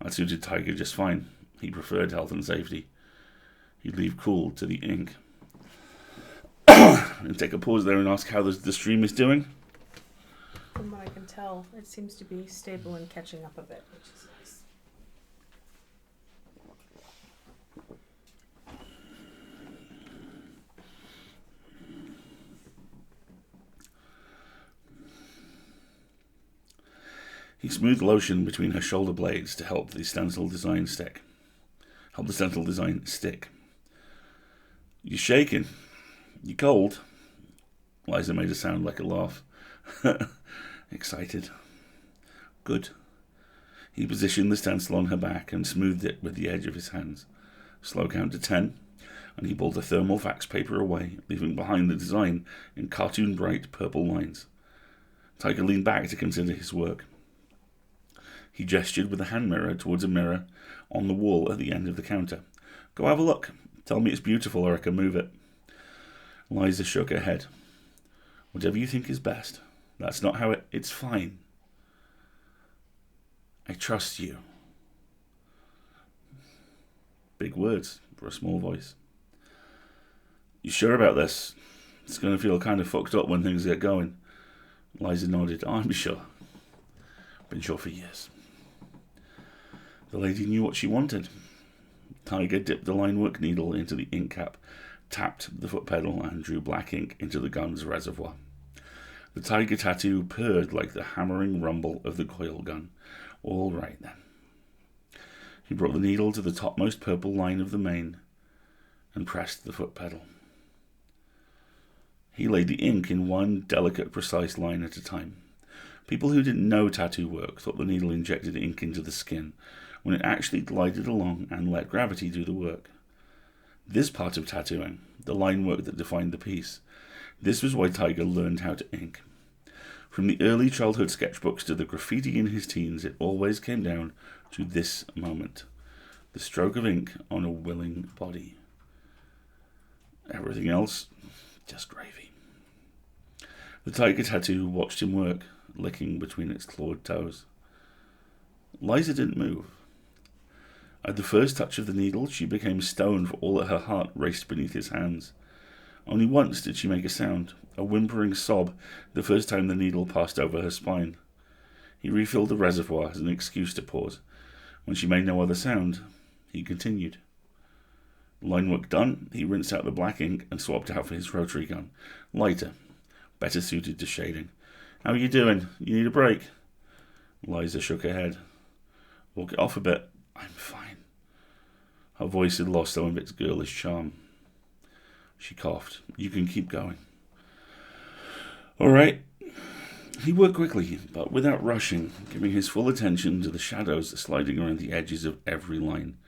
That suited Tiger just fine. He preferred health and safety. He'd leave cool to the ink. And take a pause there and ask how the stream is doing. From what I can tell, it seems to be stable and catching up a bit, which is nice. He smoothed lotion between her shoulder blades to help the stencil design stick. You shaking? You cold? Liza made a sound like a laugh. Excited. Good. He positioned the stencil on her back and smoothed it with the edge of his hands. Slow count to 10, and he pulled the thermal fax paper away, leaving behind the design in cartoon-bright purple lines. Tiger leaned back to consider his work. He gestured with a hand mirror towards a mirror on the wall at the end of the counter. Go have a look. Tell me it's beautiful or I can move it. Liza shook her head. Whatever you think is best. That's not how it's fine. I trust you. Big words for a small voice. You sure about this? It's going to feel kind of fucked up when things get going. Liza nodded. I'm sure. Been sure for years. The lady knew what she wanted. Tiger dipped the linework needle into the ink cap, tapped the foot pedal, and drew black ink into the gun's reservoir. The tiger tattoo purred like the hammering rumble of the coil gun. All right, then. He brought the needle to the topmost purple line of the mane and pressed the foot pedal. He laid the ink in one delicate, precise line at a time. People who didn't know tattoo work thought the needle injected ink into the skin, when it actually glided along and let gravity do the work. This part of tattooing, the line work that defined the piece, this was why Tiger learned how to ink. From the early childhood sketchbooks to the graffiti in his teens, it always came down to this moment. The stroke of ink on a willing body. Everything else, just gravy. The tiger tattoo watched him work, licking between its clawed toes. Liza didn't move. At the first touch of the needle, she became stone for all that her heart raced beneath his hands. Only once did she make a sound, a whimpering sob, the first time the needle passed over her spine. He refilled the reservoir as an excuse to pause. When she made no other sound, he continued. Line work done, he rinsed out the black ink and swapped out for his rotary gun. Lighter, better suited to shading. How are you doing? You need a break? Liza shook her head. Walk it off a bit. I'm fine. Her voice had lost some of its girlish charm. She coughed. "You can keep going." "All right." He worked quickly, but without rushing, giving his full attention to the shadows sliding around the edges of every line.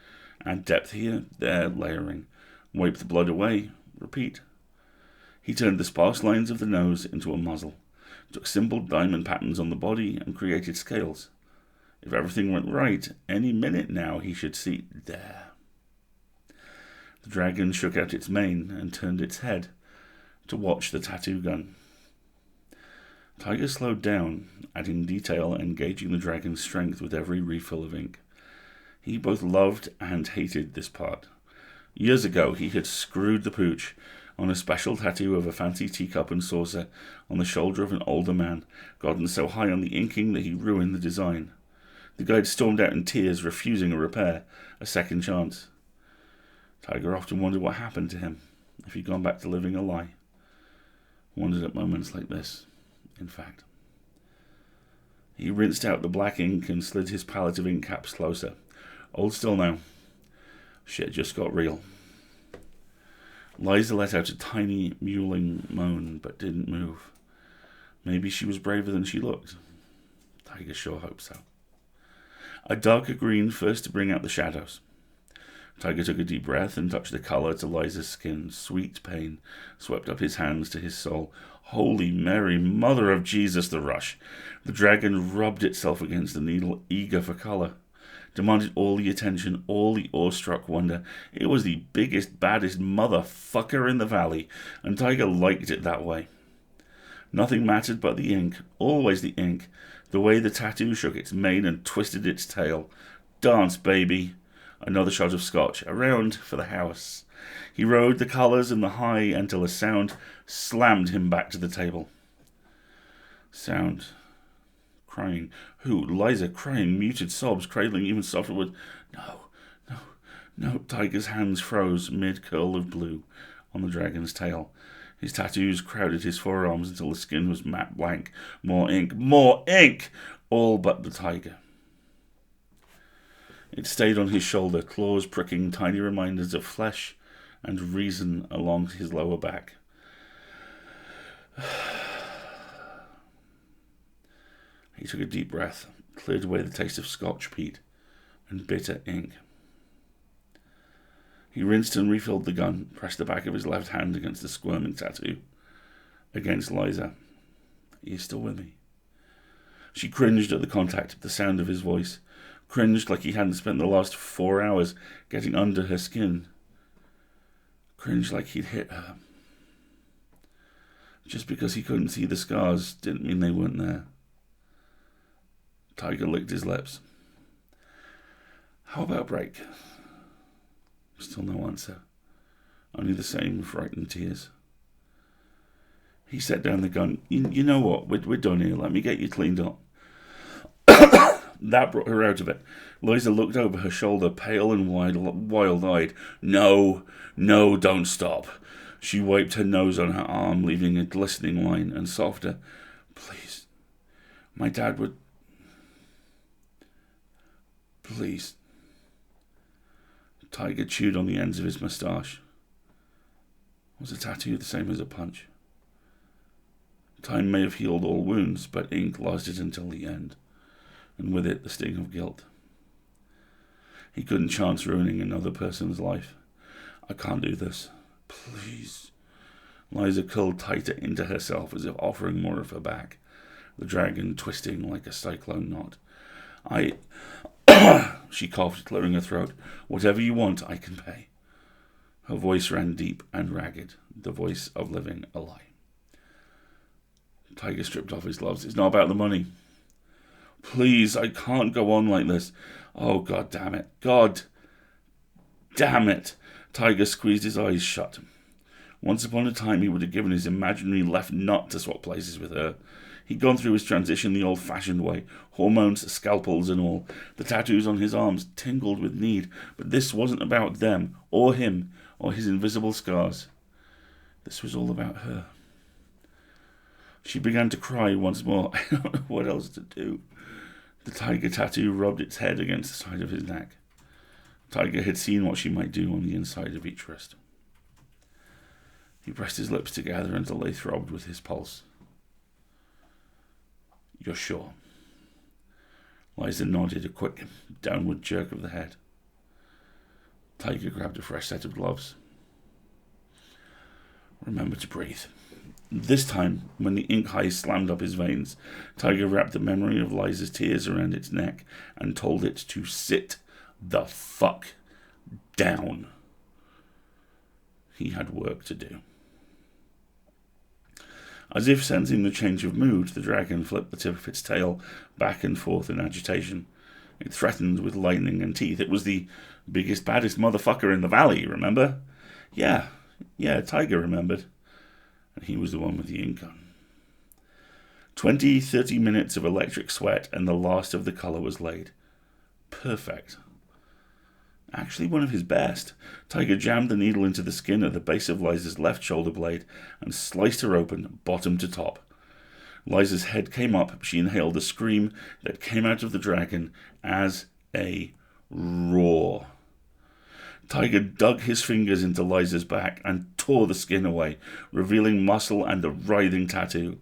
Add depth here, there, layering. Wipe the blood away. Repeat. He turned the sparse lines of the nose into a muzzle, took simple diamond patterns on the body, and created scales. If everything went right, any minute now he should see there. The dragon shook out its mane and turned its head to watch the tattoo gun. Tiger slowed down, adding detail and gauging the dragon's strength with every refill of ink. He both loved and hated this part. Years ago, he had screwed the pooch on a special tattoo of a fancy teacup and saucer on the shoulder of an older man, gotten so high on the inking that he ruined the design. The guide stormed out in tears, refusing a repair, a second chance. Tiger often wondered what happened to him, if he'd gone back to living a lie. Wondered at moments like this, in fact. He rinsed out the black ink and slid his palette of ink caps closer. Hold still now. Shit just got real. Liza let out a tiny, mewling moan, but didn't move. Maybe she was braver than she looked. Tiger sure hoped so. A darker green first to bring out the shadows. Tiger took a deep breath and touched the colour to Liza's skin. Sweet pain swept up his hands to his soul. Holy Mary, Mother of Jesus, the rush. The dragon rubbed itself against the needle, eager for colour. Demanded all the attention, all the awestruck wonder. It was the biggest, baddest motherfucker in the valley, and Tiger liked it that way. Nothing mattered but the ink, always the ink, the way the tattoo shook its mane and twisted its tail. Dance, baby. Another shot of scotch, around for the house. He rode the colours in the high until a sound slammed him back to the table. Sound. Crying. Who? Liza crying, muted sobs, cradling even softer words. No. Tiger's hands froze mid-curl of blue on the dragon's tail. His tattoos crowded his forearms until the skin was matte blank. More ink! All but the tiger. It stayed on his shoulder, claws pricking tiny reminders of flesh and reason along his lower back. He took a deep breath, cleared away the taste of scotch peat and bitter ink. He rinsed and refilled the gun, pressed the back of his left hand against the squirming tattoo. Against Liza. "Are you still with me?" She cringed at the contact, the sound of his voice. Cringed like he hadn't spent the last 4 hours getting under her skin. Cringed like he'd hit her. Just because he couldn't see the scars didn't mean they weren't there. Tiger licked his lips. "How about break?" Still no answer. Only the same frightened tears. He set down the gun. You know what? We're done here. Let me get you cleaned up." That brought her out of it. Liza looked over her shoulder, pale and wild-eyed. No, don't stop. She wiped her nose on her arm, leaving a glistening line, and softer. "Please. My dad would... Please." Tiger chewed on the ends of his moustache. Was a tattoo the same as a punch? Time may have healed all wounds, but ink lasted until the end, and with it the sting of guilt. He couldn't chance ruining another person's life. "I can't do this. Please." Liza curled tighter into herself as if offering more of her back, the dragon twisting like a cyclone knot. She coughed, clearing her throat. "Whatever you want, I can pay." Her voice ran deep and ragged, the voice of living a lie. Tiger stripped off his gloves. "It's not about the money. Please, I can't go on like this. Oh, God damn it. God damn it." Tiger squeezed his eyes shut. Once upon a time, he would have given his imaginary left nut to swap places with her. He'd gone through his transition the old-fashioned way, hormones, scalpels and all. The tattoos on his arms tingled with need, but this wasn't about them, or him, or his invisible scars. This was all about her. She began to cry once more. I don't know what else to do. The tiger tattoo rubbed its head against the side of his neck. Tiger had seen what she might do on the inside of each wrist. He pressed his lips together until they throbbed with his pulse. You're sure? Liza nodded, a quick downward jerk of the head. Tiger grabbed a fresh set of gloves. Remember to breathe. This time, when the ink high slammed up his veins, Tiger wrapped the memory of Liza's tears around its neck and told it to sit the fuck down. He had work to do. As if sensing the change of mood, the dragon flipped the tip of its tail back and forth in agitation. It threatened with lightning and teeth. It was the biggest, baddest motherfucker in the valley, remember? Yeah, Tiger remembered. And he was the one with the ink gun. 20-30 minutes of electric sweat, and the last of the colour was laid. Perfect. Actually one of his best. Tiger jammed the needle into the skin at the base of Liza's left shoulder blade and sliced her open, bottom to top. Liza's head came up. She inhaled a scream that came out of the dragon as a roar. Tiger dug his fingers into Liza's back and tore the skin away, revealing muscle and a writhing tattoo.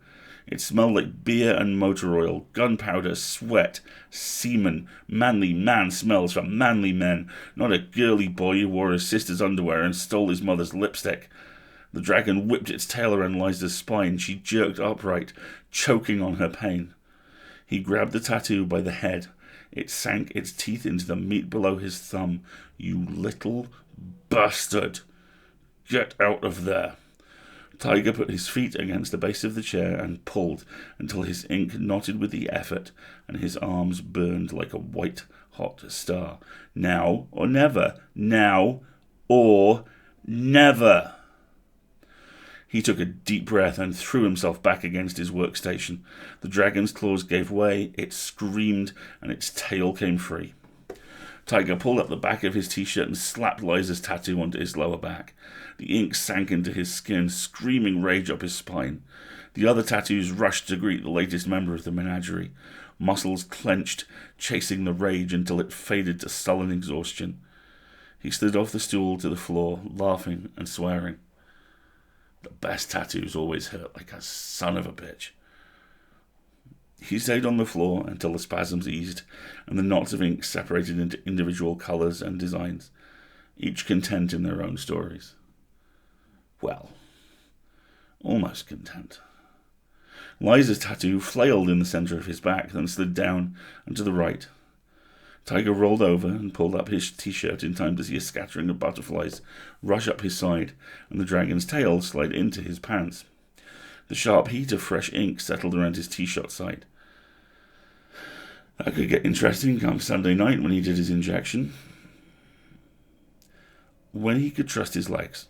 It smelled like beer and motor oil, gunpowder, sweat, semen, manly man smells from manly men, not a girly boy who wore his sister's underwear and stole his mother's lipstick. The dragon whipped its tail around Liza's spine. She jerked upright, choking on her pain. He grabbed the tattoo by the head. It sank its teeth into the meat below his thumb. You little bastard! Get out of there! Tiger put his feet against the base of the chair and pulled until his ink knotted with the effort and his arms burned like a white-hot star. Now or never. Now or never. He took a deep breath and threw himself back against his workstation. The dragon's claws gave way, it screamed, and its tail came free. Tiger pulled up the back of his t-shirt and slapped Liza's tattoo onto his lower back. The ink sank into his skin, screaming rage up his spine. The other tattoos rushed to greet the latest member of the menagerie. Muscles clenched, chasing the rage until it faded to sullen exhaustion. He slid off the stool to the floor, laughing and swearing. The best tattoos always hurt like a son of a bitch. He stayed on the floor until the spasms eased and the knots of ink separated into individual colours and designs, each content in their own stories. Well, almost content. Liza's tattoo flailed in the centre of his back, then slid down and to the right. Tiger rolled over and pulled up his t-shirt in time to see a scattering of butterflies rush up his side and the dragon's tail slide into his pants. The sharp heat of fresh ink settled around his t-shirt side. That could get interesting come Sunday night when he did his injection. When he could trust his legs,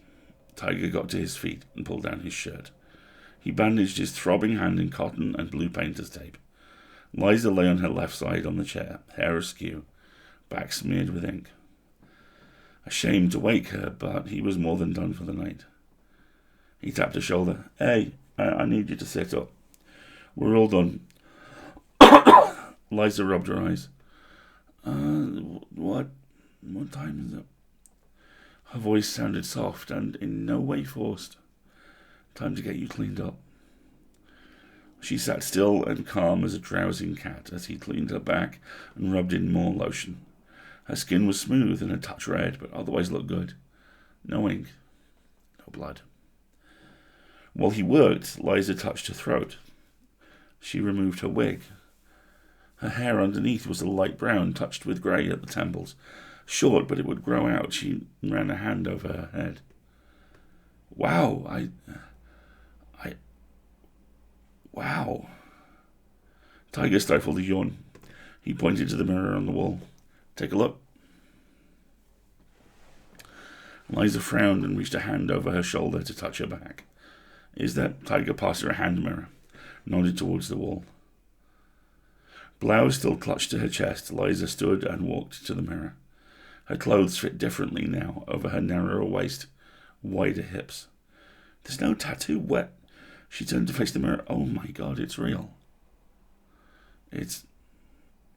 Tiger got to his feet and pulled down his shirt. He bandaged his throbbing hand in cotton and blue painter's tape. Liza lay on her left side on the chair, hair askew, back smeared with ink. Ashamed to wake her, but he was more than done for the night. He tapped her shoulder. Hey, I need you to sit up. We're all done. Liza rubbed her eyes. What time is it? Her voice sounded soft and in no way forced. Time to get you cleaned up. She sat still and calm as a drowsing cat as he cleaned her back and rubbed in more lotion. Her skin was smooth and a touch red, but otherwise looked good. No ink. No blood. While he worked, Liza touched her throat. She removed her wig. Her hair underneath was a light brown, touched with grey at the temples. Short, but it would grow out. She ran a hand over her head. Wow, Wow. Tiger stifled a yawn. He pointed to the mirror on the wall. Take a look. Liza frowned and reached a hand over her shoulder to touch her back. Is that? Tiger passed her a hand mirror, nodded towards the wall. Blouse still clutched to her chest. Liza stood and walked to the mirror. Her clothes fit differently now, over her narrower waist, wider hips. There's no tattoo. What? She turned to face the mirror. Oh my God, it's real. It's...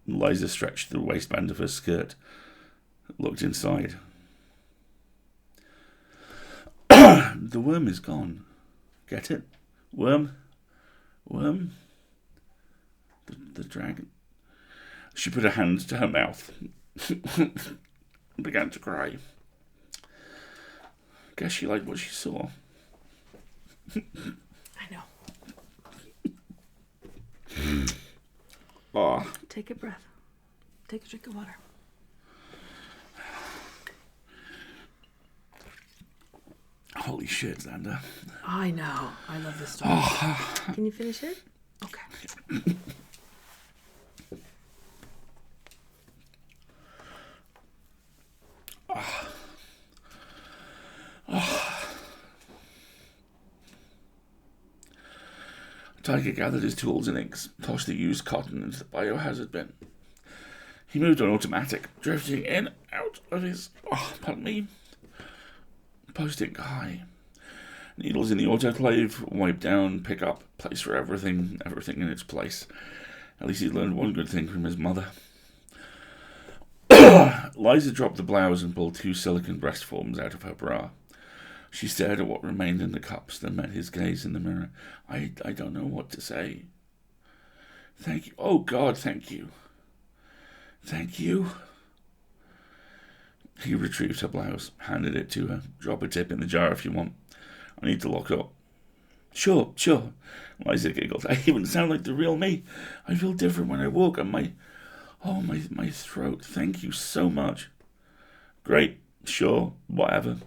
Liza stretched the waistband of her skirt. looked inside. The worm is gone. Get it? Worm? Worm? The dragon. She put her hand to her mouth and began to cry. Guess she liked what she saw. I know. Oh. Take a breath. Take a drink of water. Holy shit, Xander. I know. I love this story. Can you finish it? Okay. Tiger gathered his tools and inks, tossed the used cotton into the biohazard bin. He moved on automatic, drifting in and out of his, post-ink high. Needles in the autoclave, wipe down, pick up, place for everything in its place. At least he learned one good thing from his mother. Liza dropped the blouse and pulled 2 silicone breast forms out of her bra. She stared at what remained in the cups, then met his gaze in the mirror. I don't know what to say. Thank you. Oh, God, thank you. Thank you. He retrieved her blouse, handed it to her. Drop a tip in the jar if you want. I need to lock up. Sure. Liza giggled. I even sound like the real me. I feel different when I walk, and my throat. Thank you so much. Great. Sure. Whatever.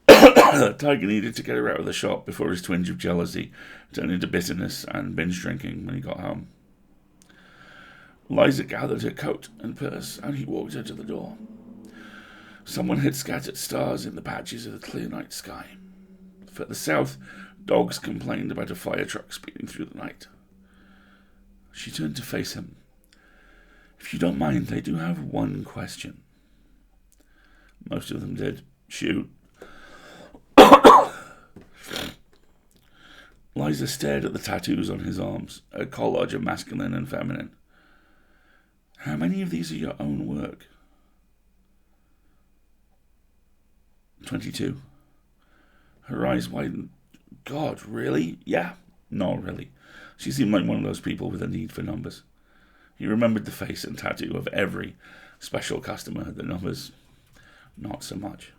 Tiger needed to get her out of the shop before his twinge of jealousy turned into bitterness and binge drinking when he got home. Liza gathered her coat and purse, and he walked her to the door. Someone had scattered stars in the patches of the clear night sky. Further south, dogs complained about a fire truck speeding through the night. She turned to face him. If you don't mind, I do have one question. Most of them did. Shoot. Liza stared at the tattoos on his arms, a collage of masculine and feminine. How many of these are your own work? 22. Her eyes widened. God, really? Yeah? Not really. She seemed like one of those people with a need for numbers. He remembered the face and tattoo of every special customer. The numbers, not so much.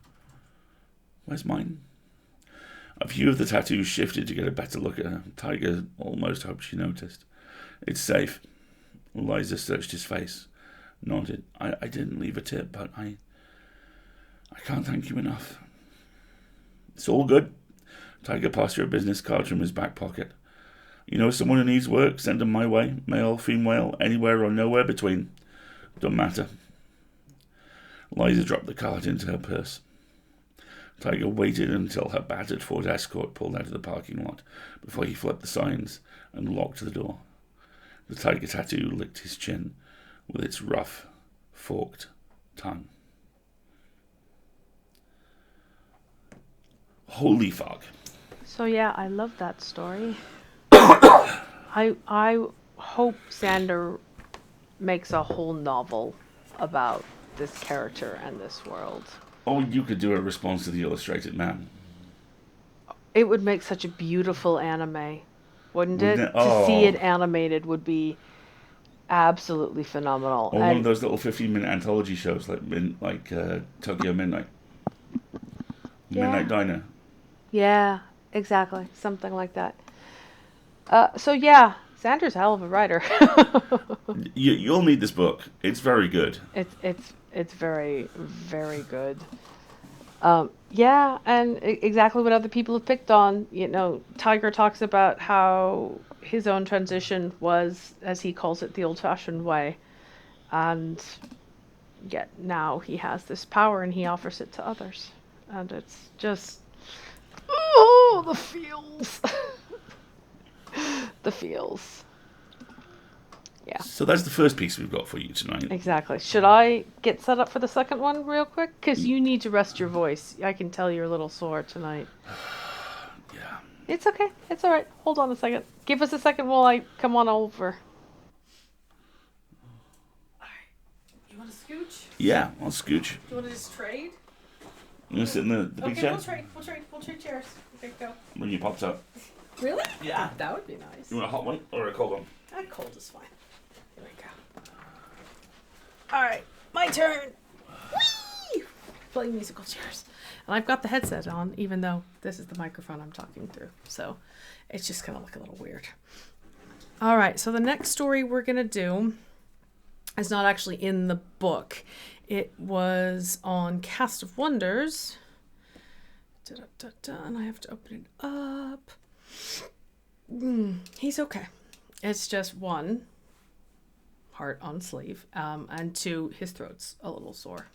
Where's mine? A few of the tattoos shifted to get a better look at her. Tiger almost hoped she noticed. It's safe. Liza searched his face, nodded. I didn't leave a tip, but I can't thank you enough. It's all good. Tiger passed her a business card from his back pocket. You know someone who needs work? Send them my way. Male, female, anywhere or nowhere between. Don't matter. Liza dropped the card into her purse. Tiger waited until her battered Ford Escort pulled out of the parking lot before he flipped the signs and locked the door. The tiger tattoo licked his chin with its rough, forked tongue. Holy fuck. So yeah, I love that story. I hope Xander makes a whole novel about this character and this world. Oh, you could do a response to the Illustrated Man. It would make such a beautiful anime, wouldn't it? Wouldn't it? To see Oh. it animated would be absolutely phenomenal. Or one of those little 15-minute anthology shows like Tokyo Midnight. Midnight Diner. Yeah, exactly. Something like that. So yeah, Xander's a hell of a writer. You'll need this book. It's very good. It's very, very good. Yeah, and exactly what other people have picked on. You know, Tiger talks about how his own transition was, as he calls it, the old-fashioned way. And yet now he has this power and he offers it to others. And it's just... Oh, the feels. The feels. Yeah. So that's the first piece we've got for you tonight. Exactly. Should I get set up for the second one real quick? Because you need to rest your voice. I can tell you're a little sore tonight. Yeah. It's okay. It's all right. Hold on a second. Give us a second while I come on over. All right. You want to scoot? scooch? Yeah, I'll scooch. Do you want to just trade? You want to sit in the big chair? We'll trade chairs. Okay, go. Bring your pops out. Really? Yeah. That would be nice. You want a hot one or a cold one? That cold is fine. Here we go. Alright, my turn. Whee! Playing musical chairs. And I've got the headset on, even though this is the microphone I'm talking through. So it's just going to look a little weird. Alright, so the next story we're going to do is not actually in the book. It was on Cast of Wonders. And I have to open it up. He's okay. It's just 1, heart on sleeve, and 2, his throat's a little sore.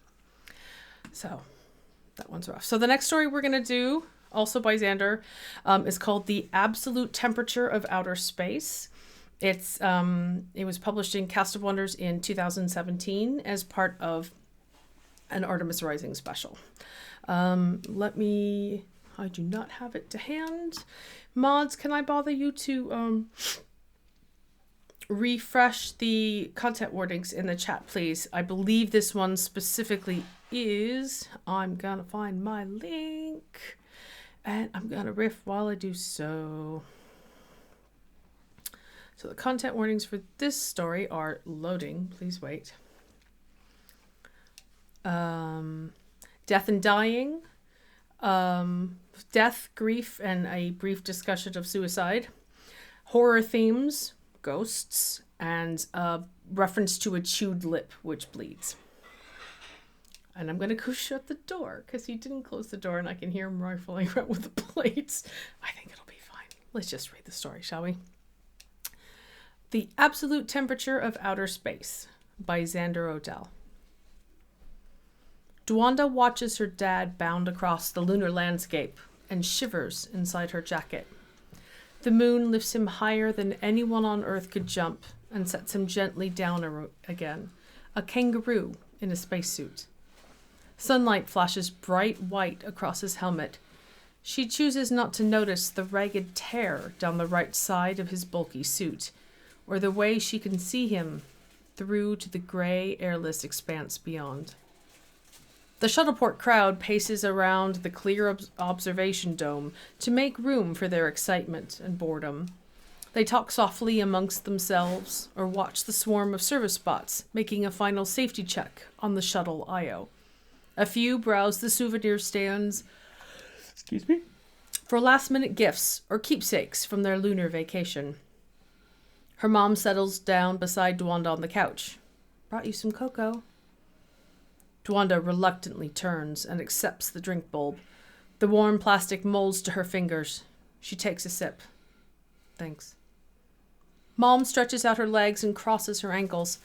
So that one's rough. So the next story we're going to do, also by Xander, is called The Absolute Temperature of Outer Space. It was published in Cast of Wonders in 2017 as part of an Artemis Rising special. I do not have it to hand. Mods, can I bother you to refresh the content wordings in the chat, please? I believe this one specifically is. I'm gonna find my link and I'm gonna riff while I do so. So the content warnings for this story are loading. Please wait. Death and dying. Death, grief, and a brief discussion of suicide. Horror themes, ghosts, and a reference to a chewed lip which bleeds. And I'm going to go shut the door because he didn't close the door and I can hear him rifling around with the plates. I think it'll be fine. Let's just read the story, shall we? The Absolute Temperature of Outer Space by Xander Odell. Dwanda watches her dad bound across the lunar landscape and shivers inside her jacket. The moon lifts him higher than anyone on Earth could jump and sets him gently down again, a kangaroo in a spacesuit. Sunlight flashes bright white across his helmet. She chooses not to notice the ragged tear down the right side of his bulky suit, or the way she can see him through to the gray, airless expanse beyond. The shuttleport crowd paces around the clear observation dome to make room for their excitement and boredom. They talk softly amongst themselves or watch the swarm of service bots making a final safety check on the shuttle Io. A few browse the souvenir stands for last-minute gifts or keepsakes from their lunar vacation. Her mom settles down beside Dwanda on the couch. Brought you some cocoa. Dwanda reluctantly turns and accepts the drink bulb. The warm plastic molds to her fingers. She takes a sip. Thanks. Mom stretches out her legs and crosses her ankles.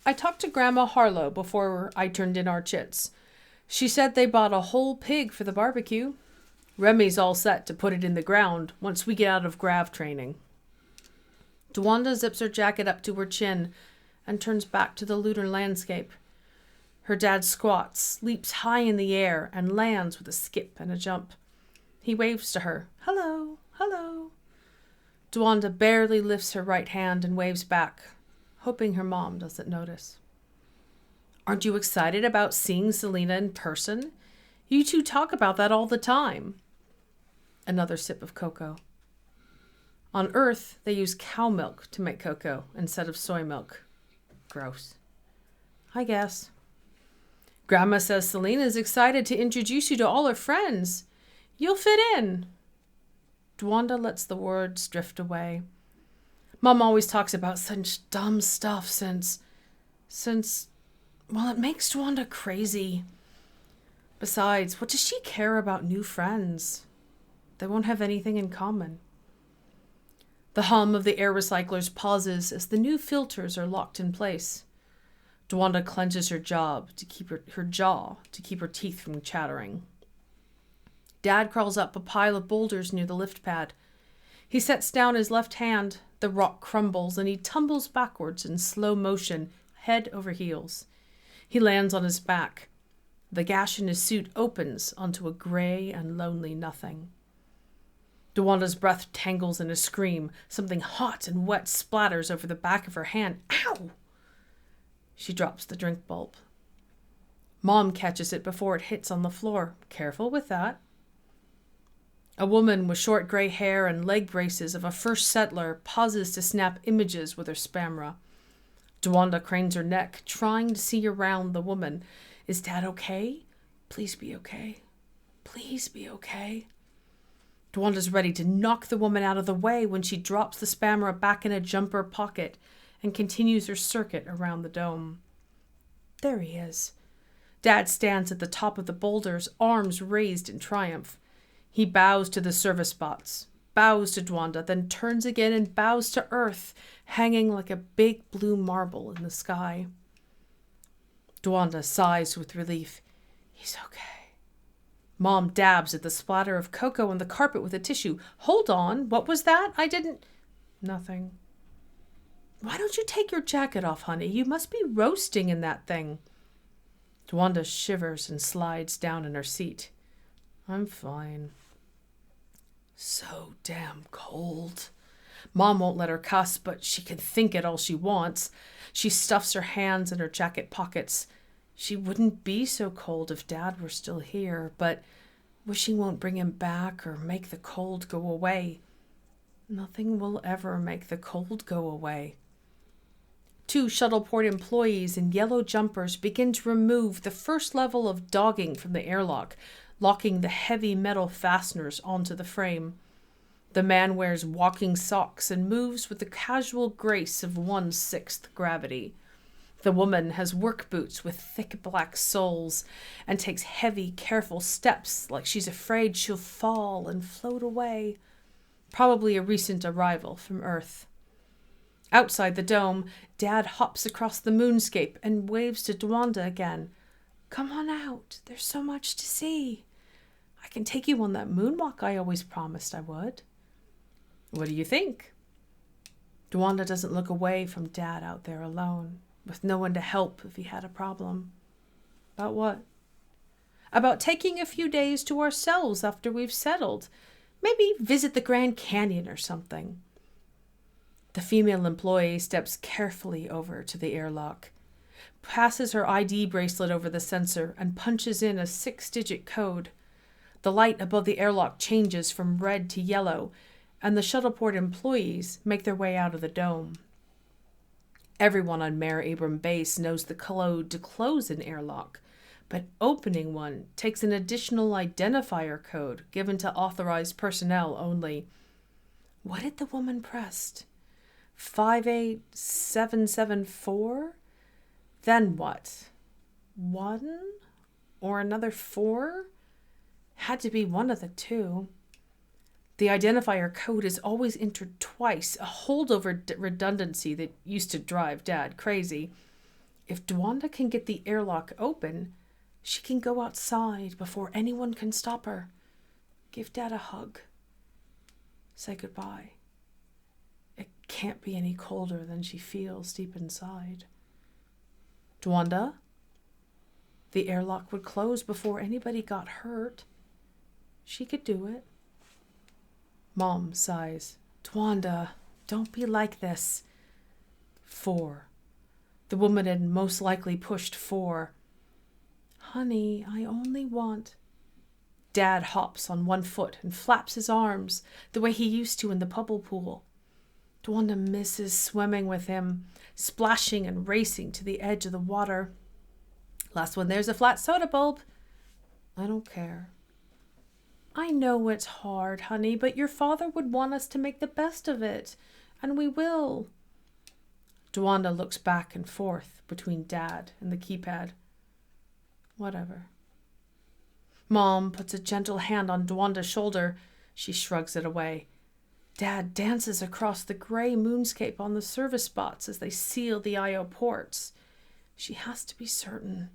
I talked to Grandma Harlow before I turned in our chits. She said they bought a whole pig for the barbecue. Remy's all set to put it in the ground once we get out of grav training. Dwanda zips her jacket up to her chin and turns back to the lunar landscape. Her dad squats, leaps high in the air, and lands with a skip and a jump. He waves to her. Hello, hello. Dwanda barely lifts her right hand and waves back, hoping her mom doesn't notice. Aren't you excited about seeing Selena in person? You two talk about that all the time. Another sip of cocoa. On Earth, they use cow milk to make cocoa instead of soy milk. Gross. I guess. Grandma says Selena's excited to introduce you to all her friends. You'll fit in. Dwanda lets the words drift away. Mom always talks about such dumb stuff since, well, it makes Dwanda crazy. Besides, what does she care about new friends? They won't have anything in common. The hum of the air recyclers pauses as the new filters are locked in place. Dwanda clenches her jaw to keep her teeth from chattering. Dad crawls up a pile of boulders near the lift pad. He sets down his left hand, the rock crumbles, and he tumbles backwards in slow motion, head over heels. He lands on his back. The gash in his suit opens onto a gray and lonely nothing. Dwanda's breath tangles in a scream. Something hot and wet splatters over the back of her hand. Ow! She drops the drink bulb. Mom catches it before it hits on the floor. Careful with that. A woman with short grey hair and leg braces of a first settler pauses to snap images with her spamra. Dwanda cranes her neck, trying to see around the woman. Is Dad okay? Please be okay. Please be okay. Dwanda's ready to knock the woman out of the way when she drops the spammer back in a jumper pocket and continues her circuit around the dome. There he is. Dad stands at the top of the boulders, arms raised in triumph. He bows to the service bots, bows to Dwanda, then turns again and bows to Earth, hanging like a big blue marble in the sky. Dwanda sighs with relief. He's okay. Mom dabs at the splatter of cocoa on the carpet with a tissue. Hold on, what was that? I didn't... Nothing. Why don't you take your jacket off, honey? You must be roasting in that thing. Dwanda shivers and slides down in her seat. I'm fine. So damn cold. Mom won't let her cuss, but she can think it all she wants. She stuffs her hands in her jacket pockets. She wouldn't be so cold if Dad were still here, but wishing won't bring him back or make the cold go away. Nothing will ever make the cold go away. 2 shuttleport employees in yellow jumpers begin to remove the first level of dogging from the airlock, locking the heavy metal fasteners onto the frame. The man wears walking socks and moves with the casual grace of 1/6 gravity. The woman has work boots with thick black soles and takes heavy, careful steps like she's afraid she'll fall and float away. Probably a recent arrival from Earth. Outside the dome, Dad hops across the moonscape and waves to Dwanda again. Come on out. There's so much to see. I can take you on that moonwalk I always promised I would. What do you think? Dwanda doesn't look away from Dad out there alone, with no one to help if he had a problem. About what? About taking a few days to ourselves after we've settled. Maybe visit the Grand Canyon or something. The female employee steps carefully over to the airlock, passes her ID bracelet over the sensor, and punches in a 6-digit code. The light above the airlock changes from red to yellow, and the shuttleport employees make their way out of the dome. Everyone on Mayor Abram Base knows the code to close an airlock, but opening one takes an additional identifier code given to authorized personnel only. What had the woman pressed? 58774? Then what? 1? Or another 4? Had to be one of the two. The identifier code is always entered twice, a holdover redundancy that used to drive Dad crazy. If Dwanda can get the airlock open, she can go outside before anyone can stop her. Give Dad a hug. Say goodbye. It can't be any colder than she feels deep inside. Dwanda? The airlock would close before anybody got hurt. She could do it. Mom sighs. Dwanda, don't be like this. 4. The woman had most likely pushed 4. Honey, I only want... Dad hops on one foot and flaps his arms the way he used to in the bubble pool. Dwanda misses swimming with him, splashing and racing to the edge of the water. Last one there's a flat soda bulb. I don't care. I know it's hard, honey, but your father would want us to make the best of it, and we will. Dwanda looks back and forth between Dad and the keypad. Whatever. Mom puts a gentle hand on Dwanda's shoulder. She shrugs it away. Dad dances across the gray moonscape on the service spots as they seal the I.O. ports. She has to be certain.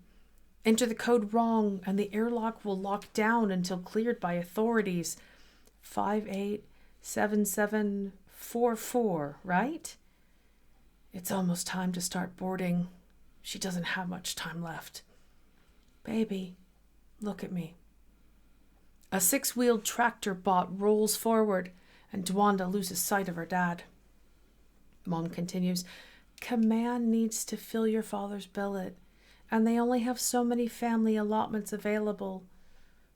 Enter the code wrong, and the airlock will lock down until cleared by authorities. 587744, right? It's almost time to start boarding. She doesn't have much time left. Baby, look at me. A 6-wheeled tractor bot rolls forward, and Dwanda loses sight of her dad. Mom continues, Command needs to fill your father's billet, And they only have so many family allotments available.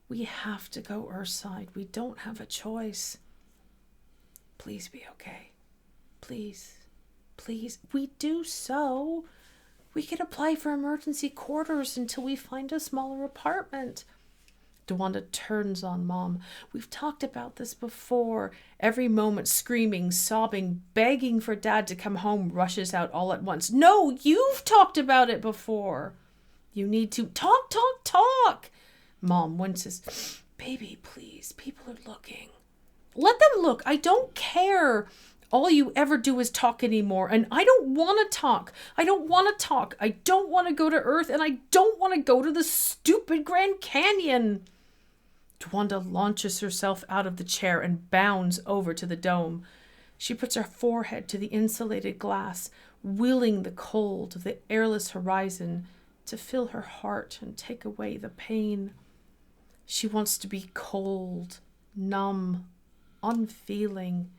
We have to go Earthside. We don't have a choice. Please be okay. Please. Please. We do so. We could apply for emergency quarters until we find a smaller apartment. Dwanda turns on Mom. We've talked about this before. Every moment screaming, sobbing, begging for Dad to come home, rushes out all at once. No, you've talked about it before. You need to talk. Mom winces. Baby, please. People are looking. Let them look. I don't care. All you ever do is talk anymore, and I don't want to talk. I don't want to talk. I don't want to go to Earth, and I don't want to go to the stupid Grand Canyon. Dwanda launches herself out of the chair and bounds over to the dome. She puts her forehead to the insulated glass, willing the cold of the airless horizon to fill her heart and take away the pain. She wants to be cold, numb, unfeeling.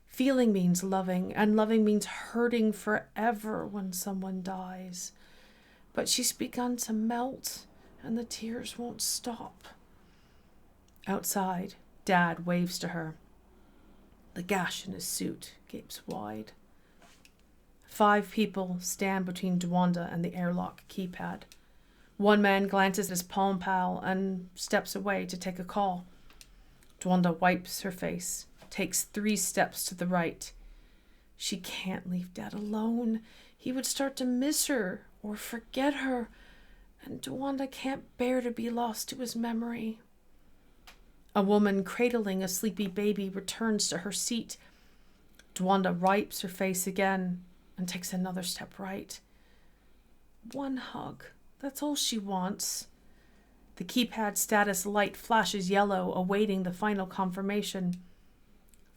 Feeling means loving, and loving means hurting forever when someone dies. But she's begun to melt, and the tears won't stop. Outside, Dad waves to her. The gash in his suit gapes wide. 5 people stand between Dwanda and the airlock keypad. One man glances at his palm pal and steps away to take a call. Dwanda wipes her face, takes 3 steps to the right. She can't leave Dad alone. He would start to miss her or forget her, and Dwanda can't bear to be lost to his memory. A woman cradling a sleepy baby returns to her seat. Dwanda wipes her face again and takes another step right. One hug. That's all she wants. The keypad status light flashes yellow, awaiting the final confirmation.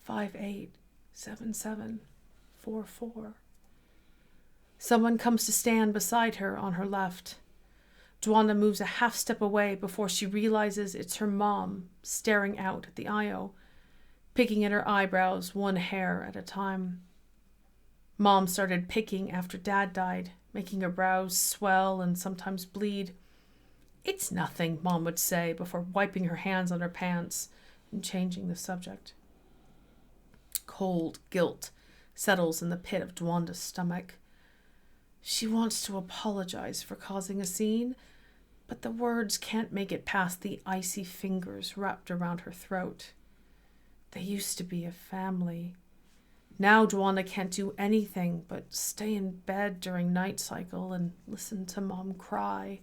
587744. Someone comes to stand beside her on her left. Dwanda moves a half step away before she realizes it's her mom staring out at the IO, picking at her eyebrows 1 hair at a time. Mom started picking after Dad died, making her brows swell and sometimes bleed. It's nothing, Mom would say before wiping her hands on her pants and changing the subject. Cold guilt settles in the pit of Dwanda's stomach. She wants to apologize for causing a scene, but the words can't make it past the icy fingers wrapped around her throat. They used to be a family. Now Dwanda can't do anything but stay in bed during night cycle and listen to Mom cry,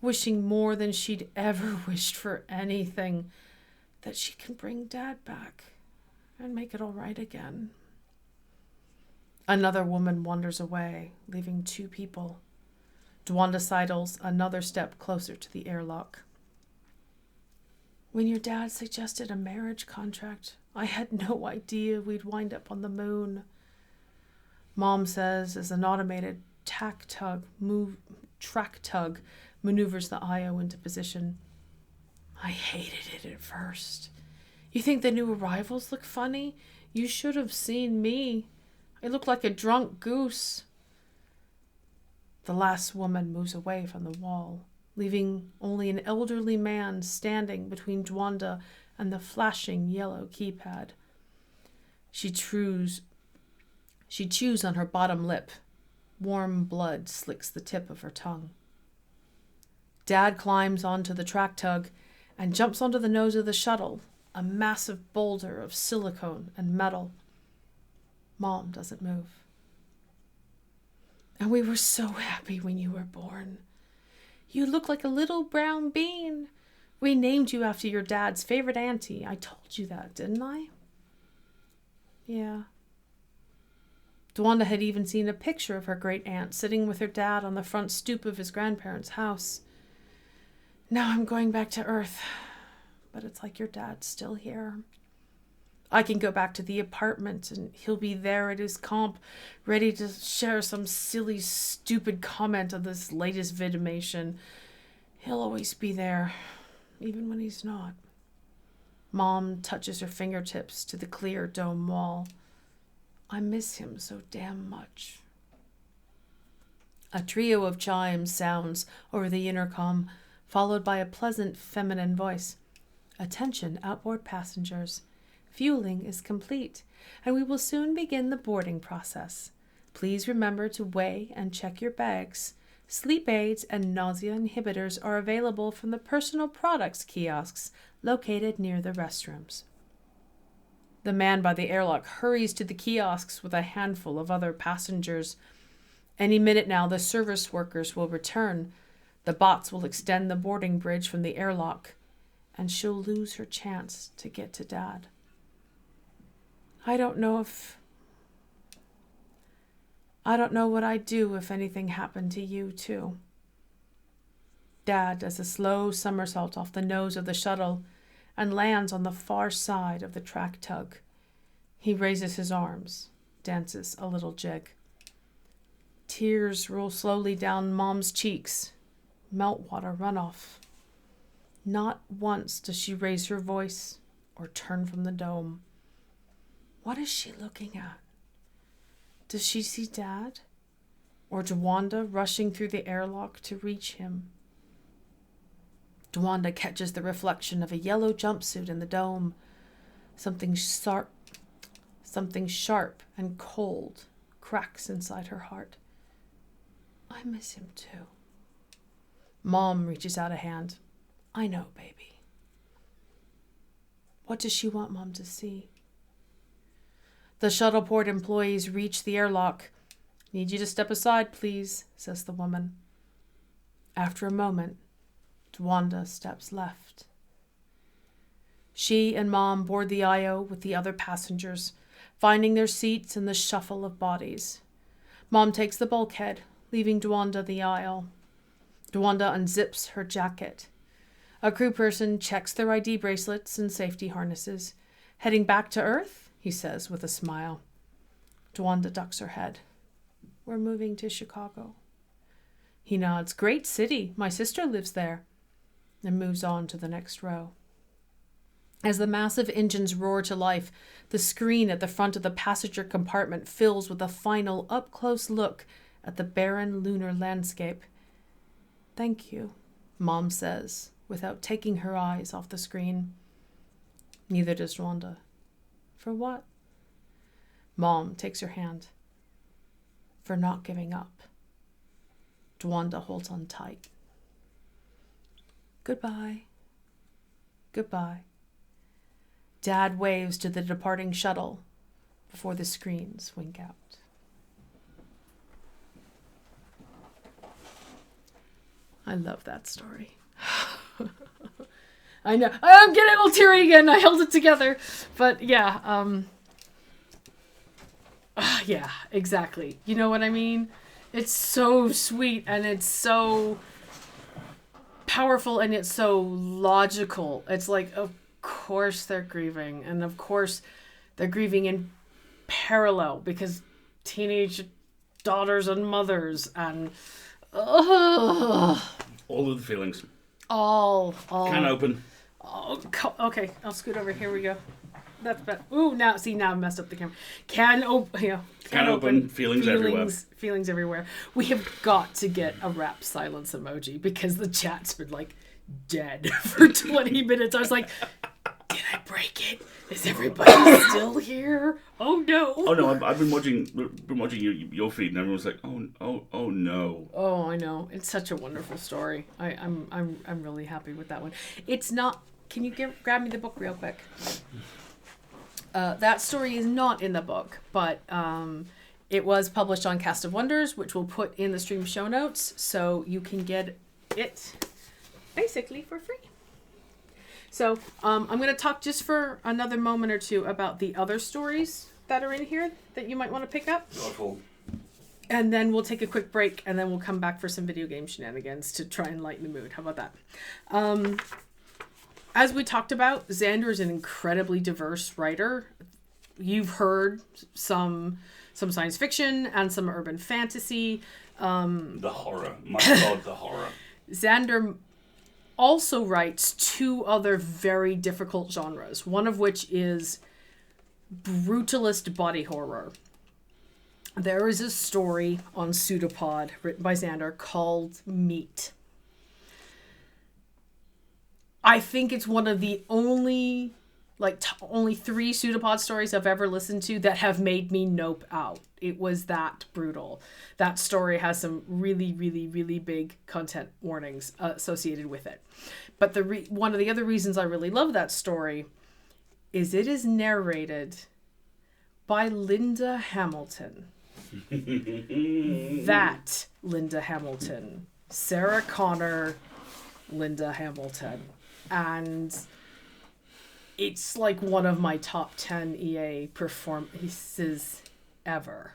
wishing more than she'd ever wished for anything, that she can bring Dad back and make it all right again. Another woman wanders away, leaving 2 people. Dwanda sidles another step closer to the airlock. When your dad suggested a marriage contract, I had no idea we'd wind up on the moon. Mom says as an automated track tug maneuvers the IO into position. I hated it at first. You think the new arrivals look funny? You should have seen me. I look like a drunk goose. The last woman moves away from the wall, leaving only an elderly man standing between Dwanda and the flashing yellow keypad. She chews on her bottom lip. Warm blood slicks the tip of her tongue. Dad climbs onto the track tug and jumps onto the nose of the shuttle, a massive boulder of silicone and metal. Mom doesn't move. And we were so happy when you were born. You look like a little brown bean. We named you after your dad's favorite auntie. I told you that, didn't I? Yeah. Dwanda had even seen a picture of her great aunt sitting with her dad on the front stoop of his grandparents' house. Now I'm going back to Earth, but it's like your dad's still here. I can go back to the apartment and he'll be there at his comp, ready to share some silly, stupid comment on this latest vidimation. He'll always be there, even when he's not. Mom touches her fingertips to the clear dome wall. I miss him so damn much. A trio of chimes sounds over the intercom, followed by a pleasant feminine voice. Attention, outboard passengers. Fueling is complete, and we will soon begin the boarding process. Please remember to weigh and check your bags. Sleep aids and nausea inhibitors are available from the personal products kiosks located near the restrooms. The man by the airlock hurries to the kiosks with a handful of other passengers. Any minute now, the service workers will return. The bots will extend the boarding bridge from the airlock, and she'll lose her chance to get to Dad. I don't know what I'd do if anything happened to you, too. Dad does a slow somersault off the nose of the shuttle and lands on the far side of the track tug. He raises his arms, dances a little jig. Tears roll slowly down Mom's cheeks. Meltwater runoff. Not once does she raise her voice or turn from the dome. What is she looking at? Does she see Dad? Or Dwanda rushing through the airlock to reach him? Dwanda catches the reflection of a yellow jumpsuit in the dome. Something sharp and cold cracks inside her heart. I miss him too. Mom reaches out a hand. I know, baby. What does she want Mom to see? The shuttleport employees reach the airlock. Need you to step aside, please, says the woman. After a moment, Dwanda steps left. She and Mom board the IO with the other passengers, finding their seats in the shuffle of bodies. Mom takes the bulkhead, leaving Dwanda the aisle. Dwanda unzips her jacket. A crew person checks their ID bracelets and safety harnesses. Heading back to Earth, he says with a smile. Dwanda ducks her head. We're moving to Chicago. He nods. Great city. My sister lives there. And moves on to the next row. As the massive engines roar to life, the screen at the front of the passenger compartment fills with a final up-close look at the barren lunar landscape. Thank you, Mom says, without taking her eyes off the screen. Neither does Dwanda. For what? Mom takes her hand. For not giving up. Dwanda holds on tight. Goodbye. Goodbye. Dad waves to the departing shuttle before the screens wink out. I love that story. I know. I'm getting a little teary again. I held it together. But yeah, yeah, exactly. You know what I mean? It's so sweet and it's so powerful and it's so logical. It's like, of course they're grieving. And of course they're grieving in parallel because teenage daughters and mothers and all of the feelings. All. Can open. Oh, okay, I'll scoot over. Here we go. That's better. Ooh, now I messed up the camera. Can open. Feelings everywhere. Feelings everywhere. We have got to get a rap silence emoji because the chat's been like dead for 20 minutes. I was like, did I break it? Is everybody still here? Oh no! Oh no! I've been watching your feed, and everyone's like, oh no! Oh, I know. It's such a wonderful story. I'm really happy with that one. It's not. Can you grab me the book real quick? That story is not in the book, but it was published on Cast of Wonders, which we'll put in the stream show notes, so you can get it basically for free. So I'm going to talk just for another moment or two about the other stories that are in here that you might want to pick up. Awful. And then we'll take a quick break, and then we'll come back for some video game shenanigans to try and lighten the mood. How about that? As we talked about, Xander is an incredibly diverse writer. You've heard some science fiction and some urban fantasy. The horror. My God, the horror. Xander also writes two other very difficult genres, one of which is brutalist body horror. there is a story on Pseudopod written by Xander called Meat. I think it's one of the only only 3 Pseudopod stories I've ever listened to that have made me nope out. It was that brutal. That story has some really, really, really big content warnings associated with it. But one of the other reasons I really love that story is it is narrated by Linda Hamilton. That Linda Hamilton. Sarah Connor, Linda Hamilton. And it's like one of my top 10 EA performances ever.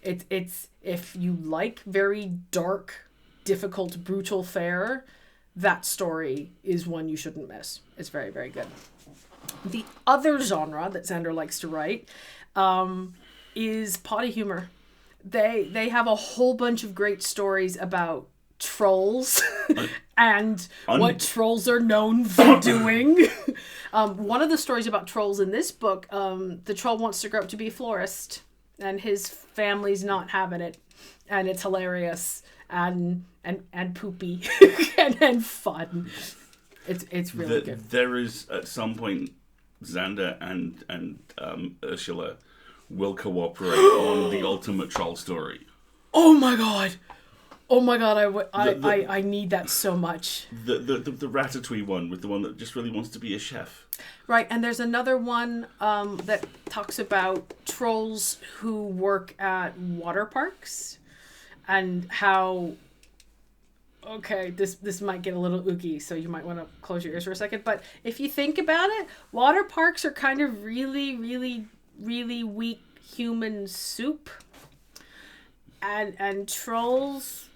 It's if you like very dark, difficult, brutal fare, that story is one you shouldn't miss. It's very, very good. The other genre that Xander likes to write is potty humor. They have a whole bunch of great stories about trolls and what trolls are known for doing. One of the stories about trolls in this book, the troll wants to grow up to be a florist, and his family's not having it, and it's hilarious and poopy and fun. It's really good. There is at some point Xander and Ursula will cooperate on the ultimate troll story. Oh my god! I need that so much. The Ratatouille one, with the one that just really wants to be a chef. Right, and there's another one that talks about trolls who work at water parks and how... Okay, this might get a little ooky, so you might want to close your ears for a second. But if you think about it, water parks are kind of really, really, really weak human soup. And trolls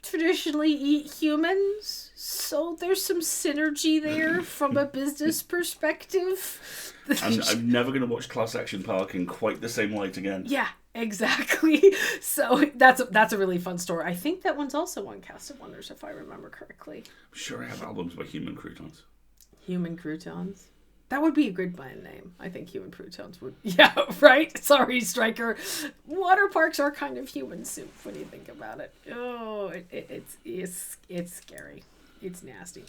traditionally eat humans, so there's some synergy there from a business perspective. I'm never going to watch Class Action Park in quite the same light again. Yeah, exactly. So that's a really fun story. I think that one's also on Cast of Wonders, if I remember correctly. I'm sure I have albums by Human Croutons. Human Croutons? That would be a good band name. I think Human Croutons would. Yeah, right? Sorry, Striker. Water parks are kind of human soup when you think about it. Oh, it's scary. It's nasty.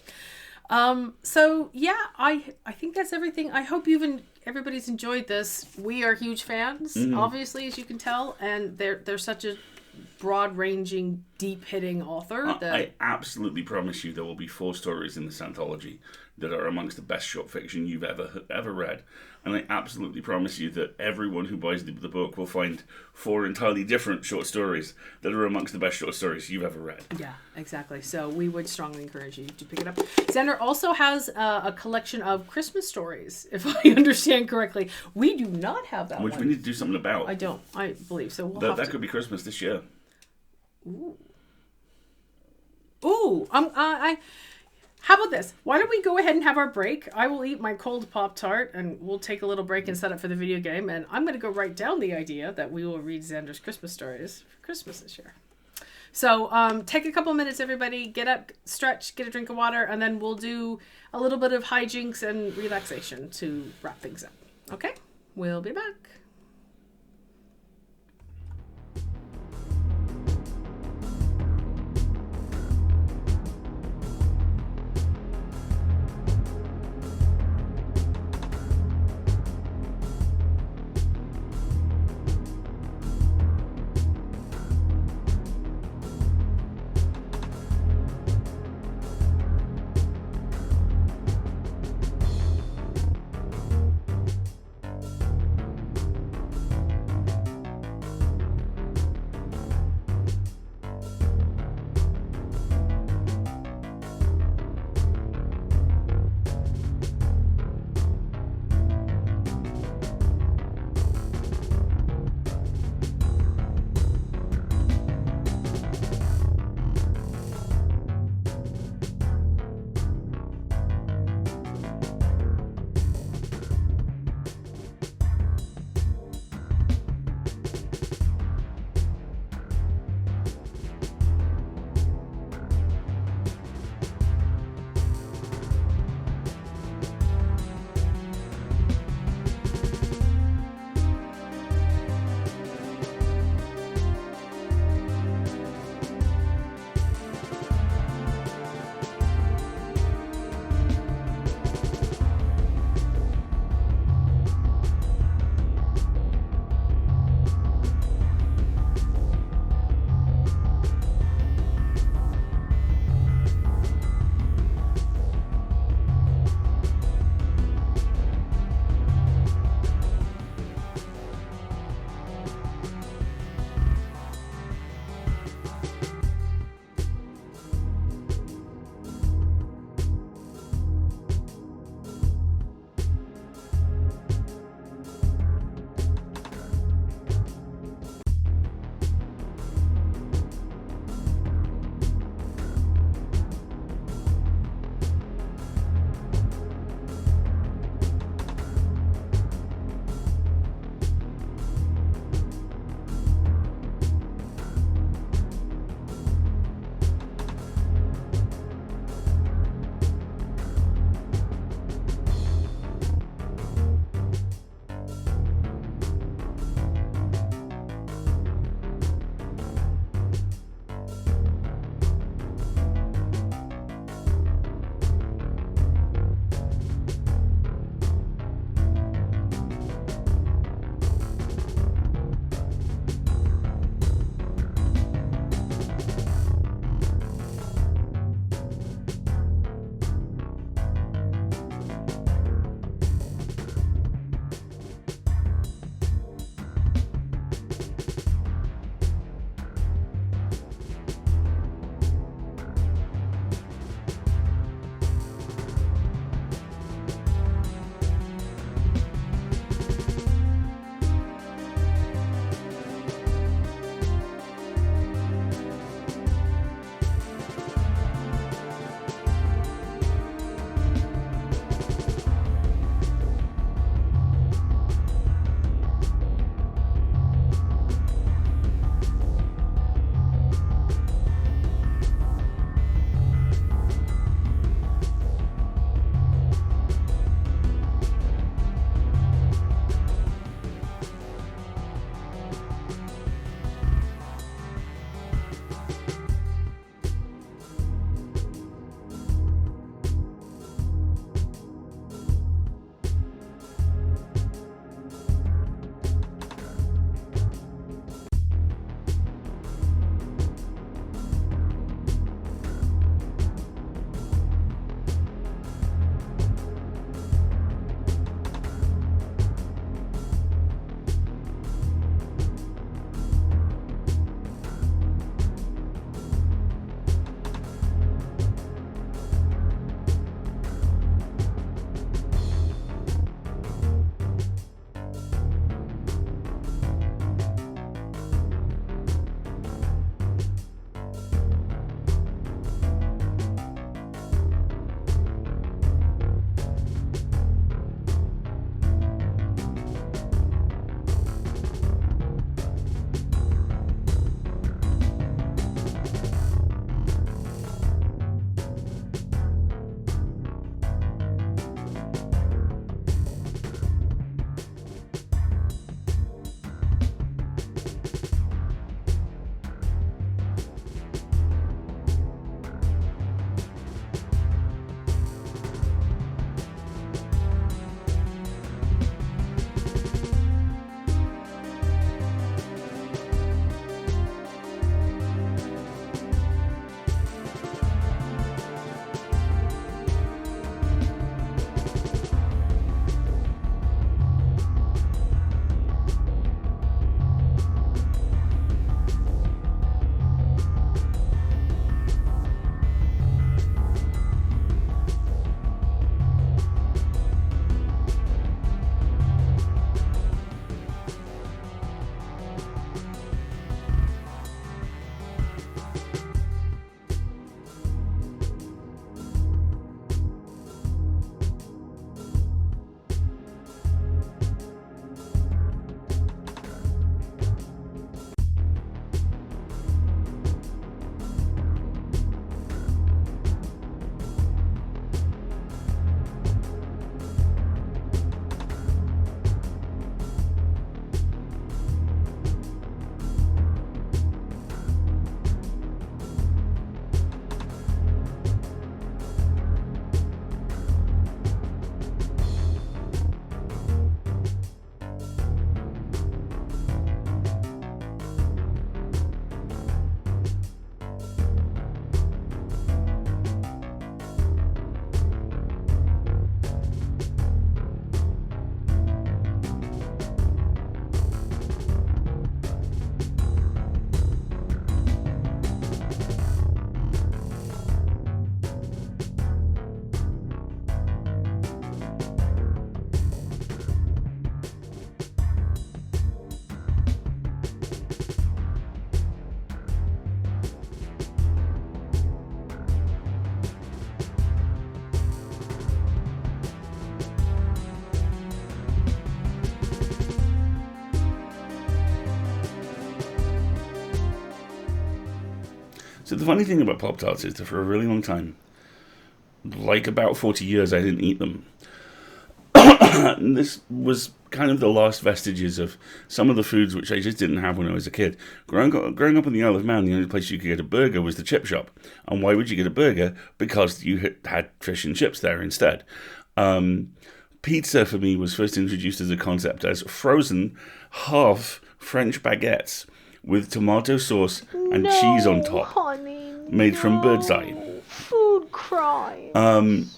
So yeah, I think that's everything. I hope everybody's enjoyed this. We are huge fans, obviously, as you can tell, and they're such a broad-ranging, deep-hitting author. I absolutely promise you there will be 4 stories in this anthology that are amongst the best short fiction you've ever read. And I absolutely promise you that everyone who buys the book will find 4 entirely different short stories that are amongst the best short stories you've ever read. Yeah, exactly. So we would strongly encourage you to pick it up. Xander also has a collection of Christmas stories, if I understand correctly. We do not have that Which one. we need to do something about. I don't. I believe so. That could be Christmas this year. Ooh. How about this? Why don't we go ahead and have our break? I will eat my cold Pop-Tart, and we'll take a little break and set up for the video game. And I'm going to go write down the idea that we will read Xander's Christmas stories for Christmas this year. So take a couple minutes, everybody. Get up, stretch, get a drink of water, and then we'll do a little bit of hijinks and relaxation to wrap things up. Okay? We'll be back. So the funny thing about Pop-Tarts is that for a really long time, like about 40 years, I didn't eat them. And this was kind of the last vestiges of some of the foods which I just didn't have when I was a kid. Growing up in the Isle of Man, the only place you could get a burger was the chip shop. And why would you get a burger? Because you had fish and chips there instead. Pizza for me was first introduced as a concept as frozen half French baguettes with tomato sauce and cheese on top, honey, made from bird's eye. Food crime.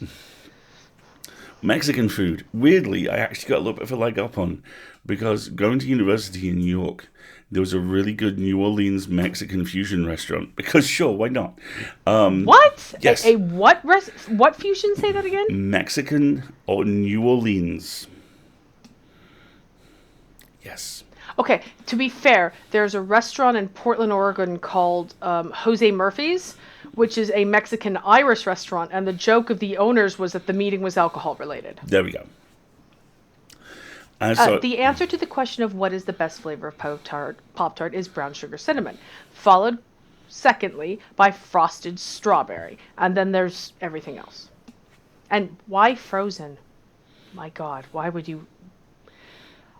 Mexican food. Weirdly, I actually got a little bit of a leg up on, because going to university in New York, there was a really good New Orleans Mexican fusion restaurant. Because sure, why not? What? Yes. A what? What fusion? Say that again. Mexican or New Orleans. Yes. Okay. To be fair, there's a restaurant in Portland, Oregon called Jose Murphy's, which is a Mexican-Irish restaurant, and the joke of the owners was that the meeting was alcohol-related. There we go. The answer to the question of what is the best flavor of Pop-Tart is brown sugar cinnamon, followed, secondly, by frosted strawberry, and then there's everything else. And why frozen? My God, why would you...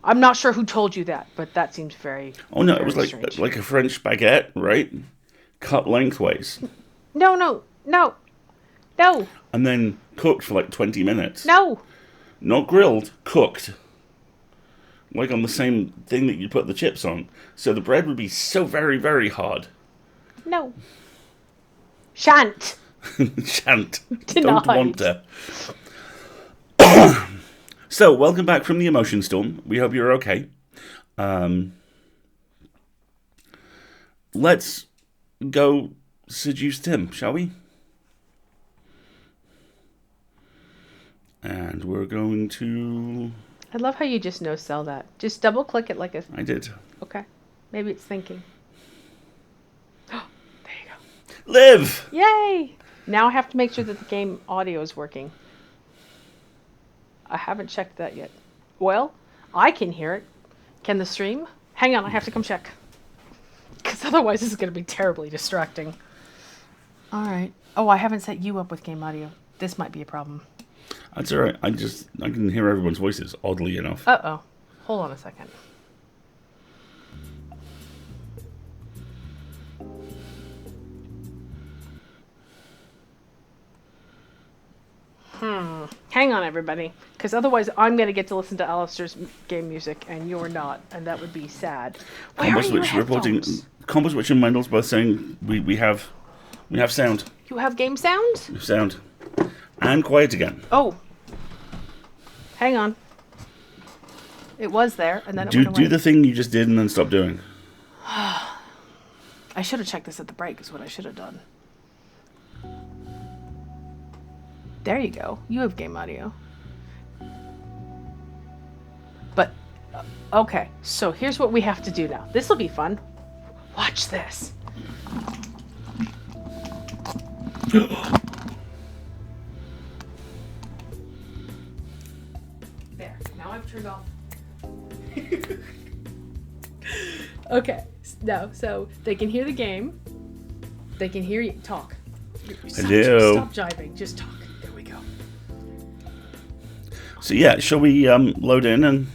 I'm not sure who told you that, but that seems very... Oh no, very it was strange. like a French baguette, right? Cut lengthways. No. And then cooked for like 20 minutes. No. Not grilled, cooked. Like on the same thing that you put the chips on. So the bread would be so very, very hard. No. Shan't. Shan't. Denied. Don't want to. So, welcome back from the emotion storm. We hope you're okay. Let's go seduce Tim, shall we? And we're going to... I love how you just no-sell that. Just double-click it like a... I did. Okay. Maybe it's thinking. There you go. Live! Yay! Now I have to make sure that the game audio is working. I haven't checked that yet. Well, I can hear it. Can the stream? Hang on, I have to come check. Because otherwise this is going to be terribly distracting. All right. Oh, I haven't set you up with game audio. This might be a problem. That's alright. I can hear everyone's voices, oddly enough. Uh-oh. Hold on a second. Hang on, everybody. Because otherwise I'm going to get to listen to Alasdair's game music, and you're not. And that would be sad. Where are your headphones? Composwitch and Mendels both saying we have sound. You have game sound? We have sound. And quiet again. Oh. Hang on. It was there, and then it went away. Do the thing you just did and then stop doing. I should have checked this at the break, is what I should have done. There you go. You have game audio. But, okay. So here's what we have to do now. This will be fun. Watch this. There. Now I've turned off. Okay. Now, so they can hear the game. They can hear you talk. Hello. Stop jiving. Just talk. There we go. So yeah, shall we load in and...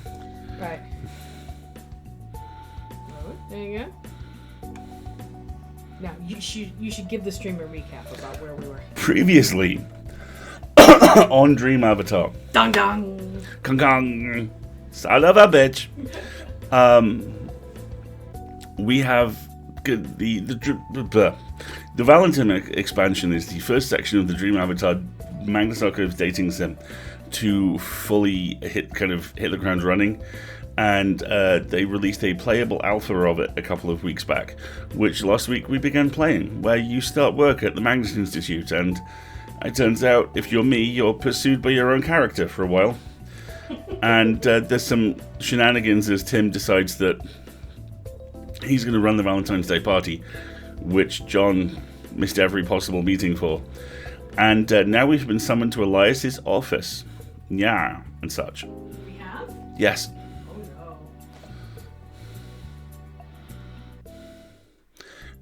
Right. Load. There you go. Now, you should give the stream a recap about where we were. Previously, on Dream Avatar. Dong dong. Kong kong. Son of a bitch. We have the Valentine expansion is the first section of the Dream Avatar Magnus Archives dating sim to fully hit the ground running, and they released a playable alpha of it a couple of weeks back, which last week we began playing, where you start work at the Magnus Institute, and it turns out, if you're me, you're pursued by your own character for a while. And there's some shenanigans as Tim decides that he's going to run the Valentine's Day party, which John missed every possible meeting for. And now we've been summoned to Elias's office. Yeah, and such. We have? Yes. Oh no.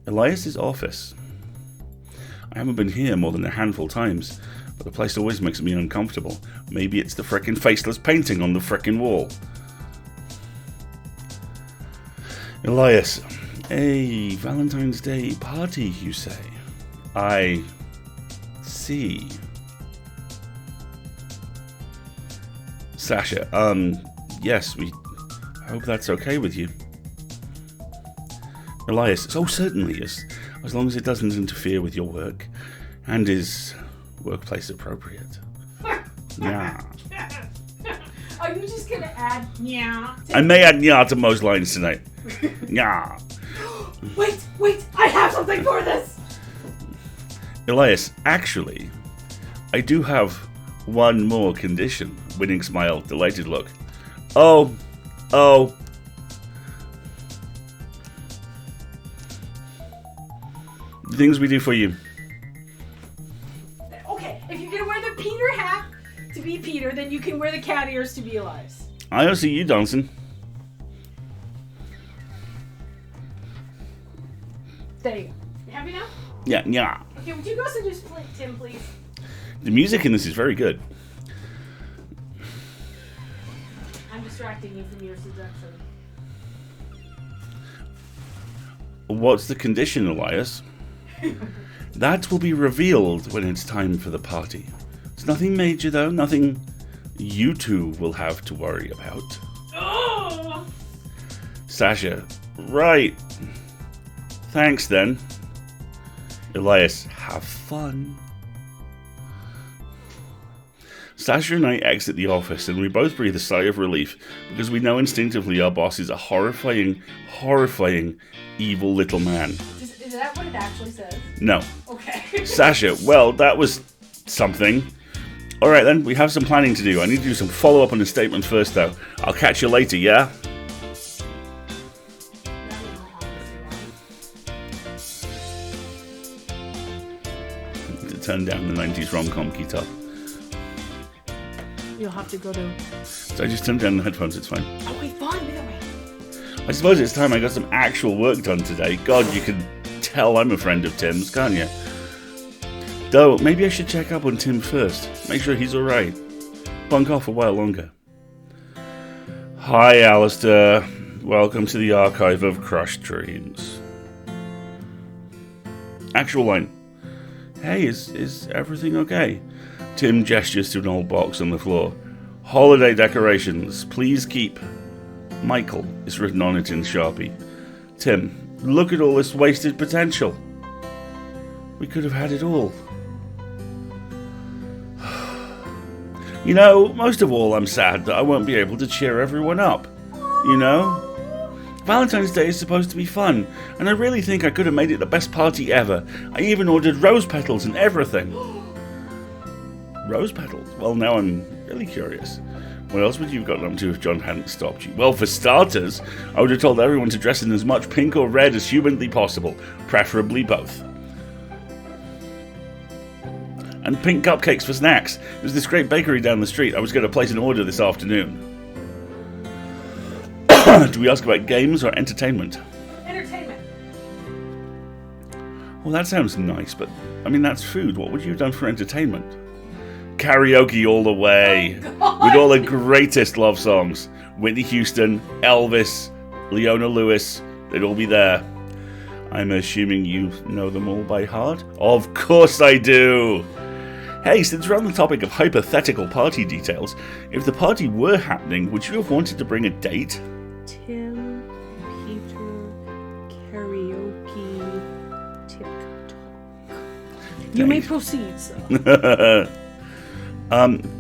Elias's office. I haven't been here more than a handful times, but the place always makes me uncomfortable. Maybe it's the frickin' faceless painting on the frickin' wall. Elias, a Valentine's Day party, you say? I see. Sasha, yes, we hope that's okay with you. Elias, oh certainly, as long as it doesn't interfere with your work and is workplace appropriate. Yeah. Are you just gonna add yeah? I may add yeah to most lines tonight. Yeah. Wait, I have something for this! Elias, actually, I do have one more condition. Winning smile, delighted look. Oh. The things we do for you. Okay, if you're gonna wear the Peter hat to be Peter, then you can wear the cat ears to be Elias. I don't see you dancing. There you go. You happy now? Yeah. Okay, would you go seduce Tim, please? The music in this is very good. I'm distracting you from your seduction. What's the condition, Elias? That will be revealed when it's time for the party. It's nothing major, though. Nothing you two will have to worry about. Oh! Sasha, right. Thanks, then. Elias, have fun. Sasha and I exit the office, and we both breathe a sigh of relief, because we know instinctively our boss is a horrifying, evil little man. Is that what it actually says? No. Okay. Sasha, well, that was something. Alright then, we have some planning to do. I need to do some follow-up on the statement first, though. I'll catch you later, yeah? To turn down the 90s rom-com guitar. You'll have to go to... So I just turned down the headphones, it's fine. Okay, fine, either way. I suppose it's time I got some actual work done today. God, you can tell I'm a friend of Tim's, can't you? Though, maybe I should check up on Tim first. Make sure he's alright. Bunk off a while longer. Hi, Alasdair. Welcome to the archive of crushed dreams. Actual line. Hey, is everything okay? Tim gestures to an old box on the floor. Holiday decorations, please keep. Michael is written on it in Sharpie. Tim, look at all this wasted potential. We could have had it all. You know, most of all, I'm sad that I won't be able to cheer everyone up. You know? Valentine's Day is supposed to be fun, and I really think I could have made it the best party ever. I even ordered rose petals and everything. Rose petals? Well, now I'm really curious. What else would you have gotten up to if John hadn't stopped you? Well, for starters, I would have told everyone to dress in as much pink or red as humanly possible, preferably both. And pink cupcakes for snacks. There's this great bakery down the street. I was going to place an order this afternoon. Do we ask about games or entertainment? Entertainment. Well, that sounds nice, but, I mean, that's food. What would you have done for entertainment? Karaoke all the way. Oh, with all the greatest love songs. Whitney Houston, Elvis, Leona Lewis. They'd all be there. I'm assuming you know them all by heart? Of course I do! Hey, since we're on the topic of hypothetical party details, if the party were happening, would you have wanted to bring a date? Tim, Peter, karaoke, TikTok. You may proceed, sir.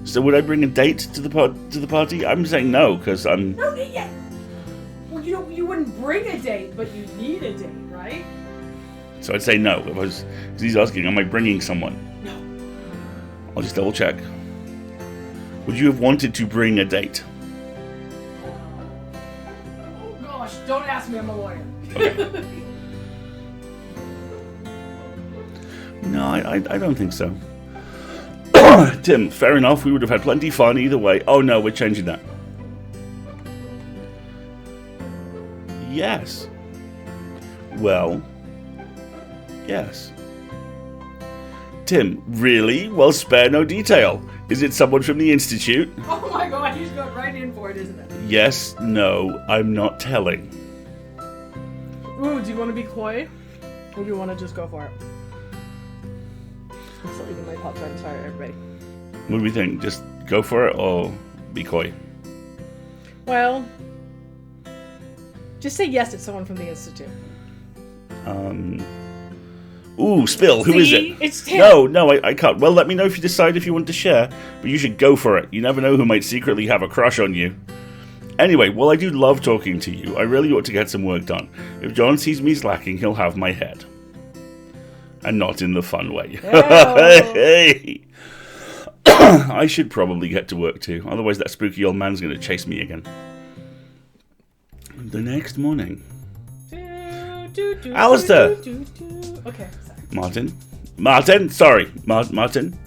So would I bring a date to the party? I'm saying no, because I'm... No, yeah. Well, you wouldn't bring a date, but you need a date, right? So I'd say no. Because he's asking, am I bringing someone? No. I'll just double check. Would you have wanted to bring a date? Oh gosh, don't ask me, I'm a lawyer. Okay. No, I don't think so. Tim, fair enough, we would have had plenty fun either way. Oh no, we're changing that. Yes. Well, yes. Tim, really? Well, spare no detail. Is it someone from the Institute? Oh my god, he's going right in for it, isn't it? Yes, no, I'm not telling. Ooh, do you want to be coy? Or do you want to just go for it? I'm still eating my popcorn. Sorry, everybody. What do we think? Just go for it or be coy? Well, just say yes, it's someone from the Institute. Ooh, spill. Who is it? It's Tim. No, I can't. Well, let me know if you decide if you want to share, but you should go for it. You never know who might secretly have a crush on you. Anyway, while I do love talking to you, I really ought to get some work done. If John sees me slacking, he'll have my head. And not in the fun way. Hey! I should probably get to work too, otherwise that spooky old man's going to chase me again. The next morning. Alasdair! Okay, sorry. Martin, sorry. Martin.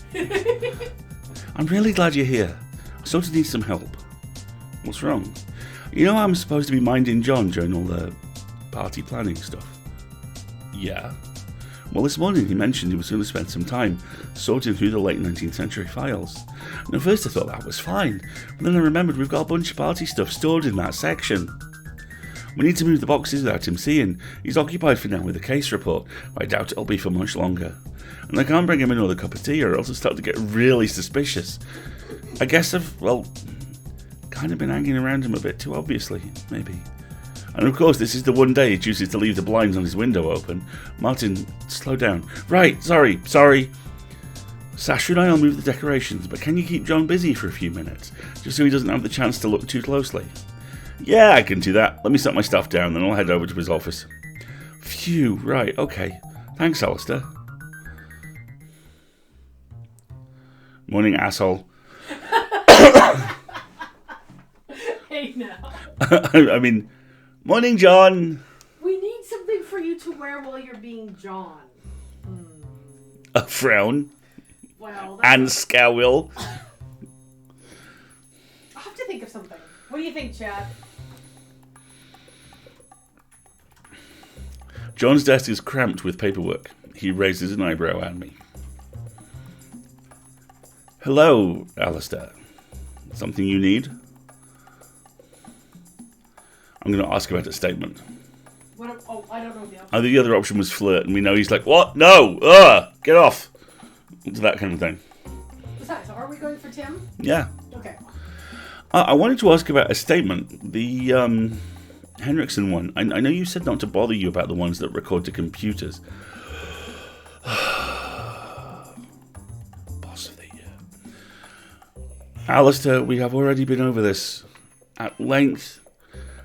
I'm really glad you're here. I sort of need some help. What's wrong? You know I'm supposed to be minding John during all the party planning stuff? Yeah. Well, this morning he mentioned he was going to spend some time sorting through the late 19th century files. And at first I thought that was fine, but then I remembered we've got a bunch of party stuff stored in that section. We need to move the boxes without him seeing. He's occupied for now with a case report, but I doubt it'll be for much longer. And I can't bring him another cup of tea or else I'll start to get really suspicious. I guess I've, kind of been hanging around him a bit too obviously, maybe. And of course, this is the one day he chooses to leave the blinds on his window open. Martin, slow down. Right, sorry. Sasha and I will move the decorations, but can you keep John busy for a few minutes, just so he doesn't have the chance to look too closely? Yeah, I can do that. Let me set my stuff down, then I'll head over to his office. Phew, right, okay. Thanks, Alasdair. Morning, asshole. Hey, now. I mean, morning, John. We need something for you to wear while you're being John. A frown. Well, And scowl. I'll have to think of something. What do you think, Chad? John's desk is cramped with paperwork. He raises an eyebrow at me. Hello, Alasdair. Something you need? I'm going to ask about a statement. I don't know the option. The other option was flirt, and we know he's like, what? No! Get off! That kind of thing. Besides, are we going for Tim? Yeah. Okay. I wanted to ask about a statement. The Henriksen one. I know you said not to bother you about the ones that record to computers. Boss of the year. Alasdair, we have already been over this at length.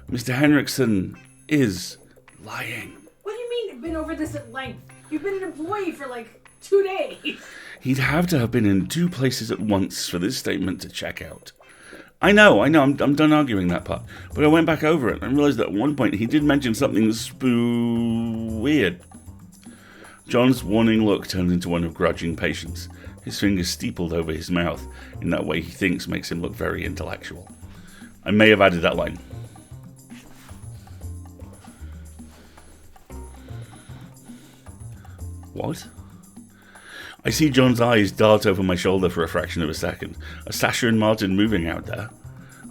Mr. Henriksen is lying. What do you mean you've been over this at length? You've been an employee for 2 days. He'd have to have been in 2 places at once for this statement to check out. I know, I'm done arguing that part. But I went back over it and realised that at one point he did mention something weird. John's warning look turned into one of grudging patience. His fingers steepled over his mouth in that way he thinks makes him look very intellectual. I may have added that line. What? I see John's eyes dart over my shoulder for a fraction of a second. Are Sasha and Martin moving out there?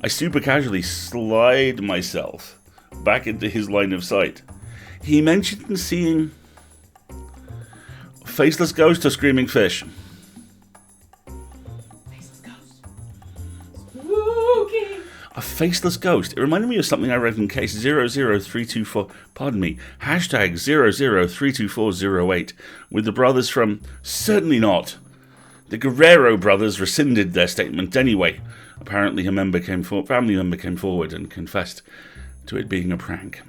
I super casually slide myself back into his line of sight. He mentioned seeing a faceless ghost or screaming fish. Faceless ghost. Spooky. A faceless ghost. It reminded me of something I read in case 00324, pardon me, hashtag 0032408, with the brothers from, certainly not. The Guerrero brothers rescinded their statement anyway. Apparently a family member came forward and confessed to it being a prank.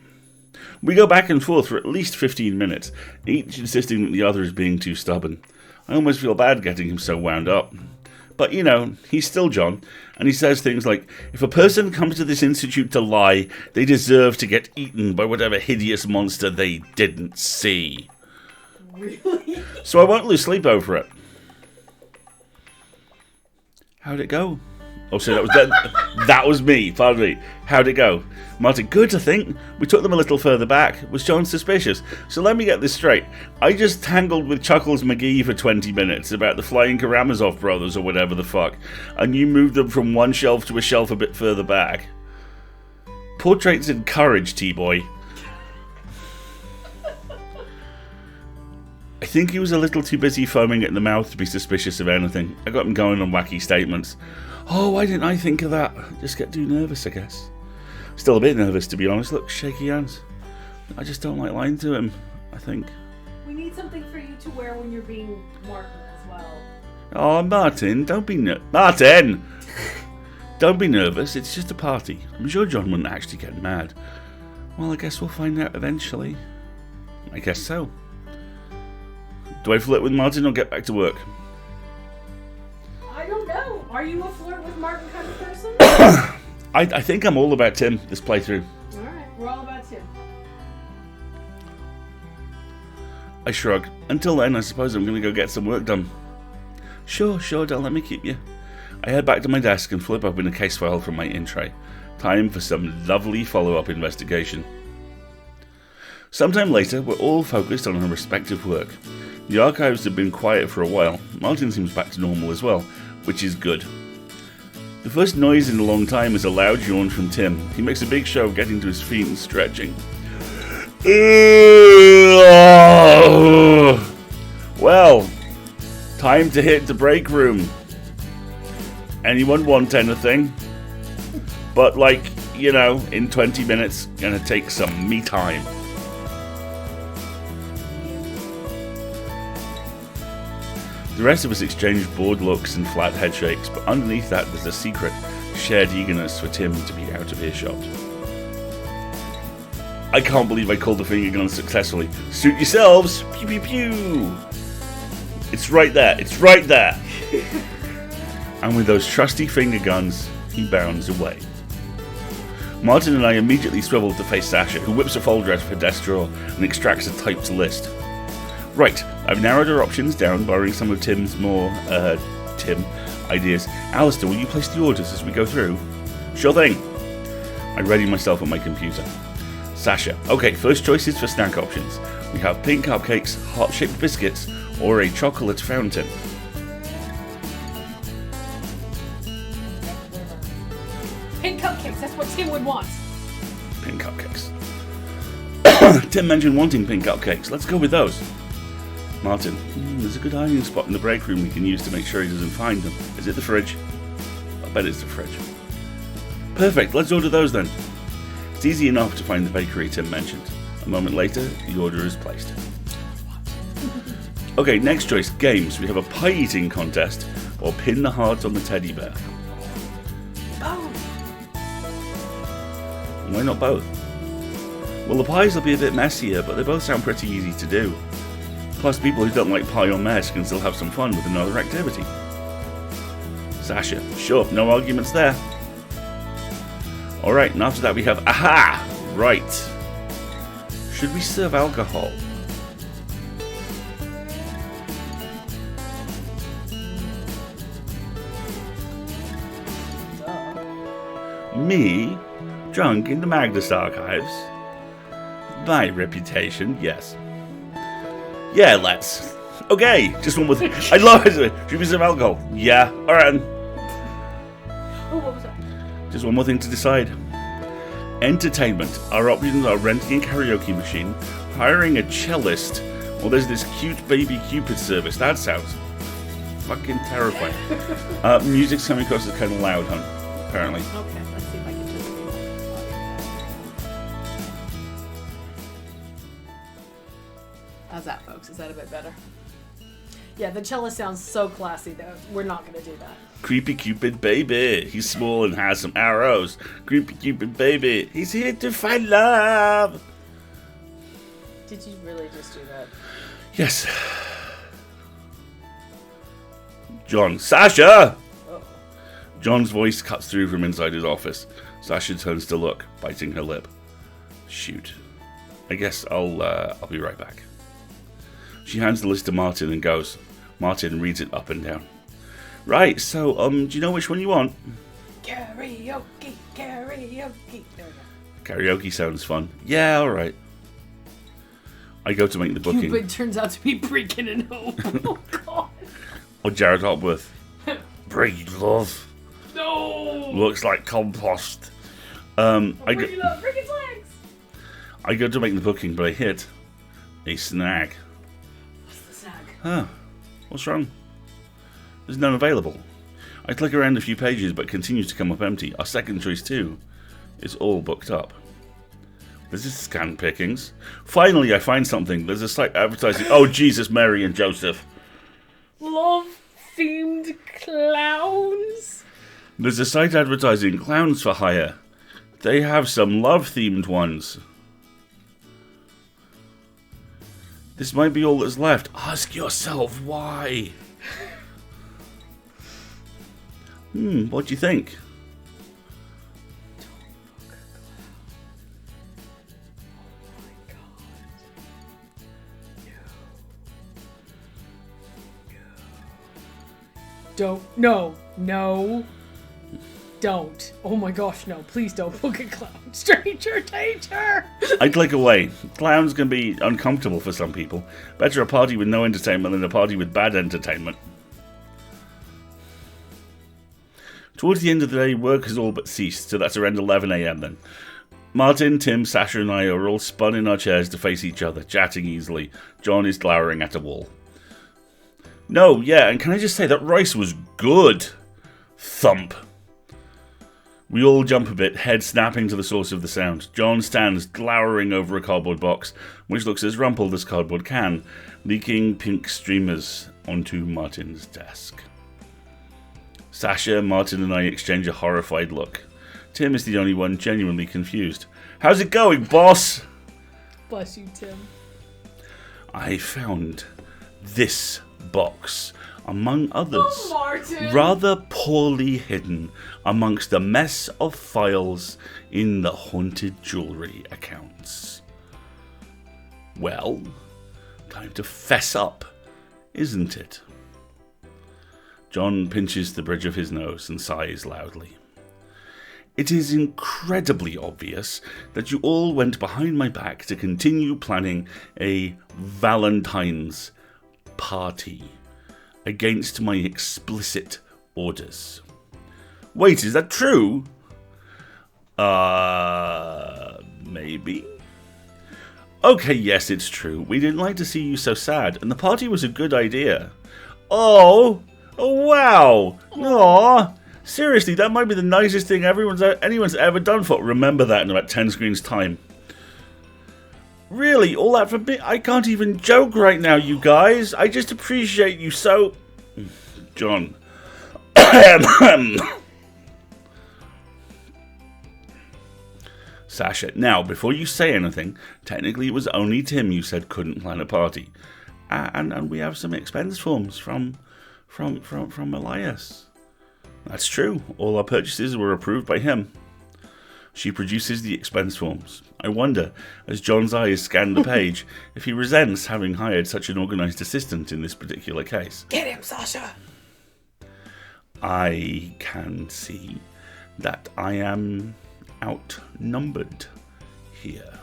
We go back and forth for at least 15 minutes, each insisting that the other is being too stubborn. I almost feel bad getting him so wound up. But, he's still John, and he says things like, if a person comes to this institute to lie, they deserve to get eaten by whatever hideous monster they didn't see. Really? So I won't lose sleep over it. How'd it go? Oh, so that was that was me. Pardon me. How'd it go? Martin, good, I think. We took them a little further back. Was John suspicious? So let me get this straight. I just tangled with Chuckles McGee for 20 minutes about the Flying Karamazov brothers or whatever the fuck, and you moved them from one shelf to a shelf a bit further back. Portraits in courage, T-boy. I think he was a little too busy foaming at the mouth to be suspicious of anything. I got him going on wacky statements. Oh, why didn't I think of that? Just get too nervous, I guess. Still a bit nervous, to be honest. Look, shaky hands. I just don't like lying to him, I think. We need something for you to wear when you're being Martin as well. Oh, Martin, don't be Martin! Don't be nervous, it's just a party. I'm sure John wouldn't actually get mad. Well, I guess we'll find out eventually. I guess so. Do I flirt with Martin or get back to work? I don't know. Are you a flirt with Martin kind of person? I think I'm all about Tim this playthrough. Alright, we're all about Tim. I shrug. Until then, I suppose I'm going to go get some work done. Sure, don't let me keep you. I head back to my desk and flip open a case file from my in tray. Time for some lovely follow-up investigation. Sometime later, we're all focused on our respective work. The archives have been quiet for a while. Martin seems back to normal as well, which is good. The first noise in a long time is a loud yawn from Tim. He makes a big show of getting to his feet and stretching. Well, time to hit the break room. Anyone want anything? But like, you know, in 20 minutes, gonna take some me time. The rest of us exchange bored looks and flat head shakes, but underneath that there's a secret, shared eagerness for Tim to be out of earshot. I can't believe I called the finger gun successfully. Suit yourselves! Pew pew pew! It's right there, it's right there! And with those trusty finger guns, he bounds away. Martin and I immediately swivel to face Sasha, who whips a folder out of her desk drawer and extracts a typed list. Right, I've narrowed our options down, borrowing some of Tim's more, Tim ideas. Alasdair, will you place the orders as we go through? Sure thing. I ready myself at my computer. Sasha, okay, first choices for snack options. We have pink cupcakes, heart-shaped biscuits, or a chocolate fountain. Pink cupcakes, that's what Tim would want. Pink cupcakes. Tim mentioned wanting pink cupcakes. Let's go with those. Martin, there's a good hiding spot in the break room we can use to make sure he doesn't find them. Is it the fridge? I bet it's the fridge. Perfect, let's order those then. It's easy enough to find the bakery Tim mentioned. A moment later, the order is placed. Okay, next choice, games. We have a pie eating contest or pin the heart on the teddy bear. Both. Why not both? Well, the pies will be a bit messier, but they both sound pretty easy to do. Plus, people who don't like pie or mess can still have some fun with another activity. Sasha, sure, no arguments there. Alright, and after that we have aha! Right. Should we serve alcohol? Me? Drunk in the Magnus archives? My reputation, yes. Yeah, let's. Okay, just one more thing. I love it. Should we serve alcohol? Yeah. Alright. Oh, what was that? Just one more thing to decide. Entertainment. Our options are renting a karaoke machine, hiring a cellist, or there's this cute baby Cupid service. That sounds fucking terrifying. Music's coming across as kind of loud, apparently. Okay, let's see if I can just read that. How's that, folks? Is that a bit better? Yeah, the cellist sounds so classy that we're not going to do that. Creepy Cupid baby. He's small and has some arrows. Creepy Cupid baby. He's here to find love. Did you really just do that? Yes. John. Sasha! Uh-oh. John's voice cuts through from inside his office. Sasha turns to look, biting her lip. Shoot. I guess I'll be right back. She hands the list to Martin and goes. Martin reads it up and down. Right, so, do you know which one you want? Karaoke, karaoke. There we go. Karaoke sounds fun. Yeah, alright. I go to make the booking. Cupid turns out to be Breaking and Hope. Oh, God. Or Jared Hopworth. Breed love. No! Looks like compost. Breaking legs! I go to make the booking, but I hit a snag. What's the snag? Huh. What's wrong? There's none available. I click around a few pages, but continues to come up empty. Our second choice, too, is all booked up. This is scan pickings. Finally, I find something. There's a site advertising. Oh, Jesus, Mary, and Joseph. Love-themed clowns? There's a site advertising clowns for hire. They have some love-themed ones. This might be all that's left. Ask yourself why. What do you think? No. Don't. Oh my gosh, no. Please don't book a clown. Stranger danger! I click away. Clowns can be uncomfortable for some people. Better a party with no entertainment than a party with bad entertainment. Towards the end of the day, work has all but ceased, so that's around 11 AM then. Martin, Tim, Sasha and I are all spun in our chairs to face each other, chatting easily. John is glowering at a wall. No, yeah, and can I just say that rice was good? Thump. We all jump a bit, head snapping to the source of the sound. John stands glowering over a cardboard box, which looks as rumpled as cardboard can, leaking pink streamers onto Martin's desk. Sasha, Martin and I exchange a horrified look. Tim is the only one genuinely confused. How's it going, boss? Bless you, Tim. I found this box, among others, Martin! rather poorly hidden amongst a mess of files in the haunted jewellery accounts. Well, time to fess up, isn't it? John pinches the bridge of his nose and sighs loudly. It is incredibly obvious that you all went behind my back to continue planning a Valentine's party against my explicit orders. Wait, is that true? Maybe? Okay, yes, it's true. We didn't like to see you so sad, and the party was a good idea. Oh wow! Aww! Seriously, that might be the nicest thing anyone's ever done for. Remember that in about 10 screens' time. Really, all that for me? I can't even joke right now, you guys. I just appreciate you so... John. Sasha, now, before you say anything, technically it was only Tim you said couldn't plan a party. And we have some expense forms from Elias. That's true. All our purchases were approved by him. She produces the expense forms. I wonder, as John's eyes scan the page, if he resents having hired such an organised assistant in this particular case. Get him, Sasha! I can see that I am outnumbered here.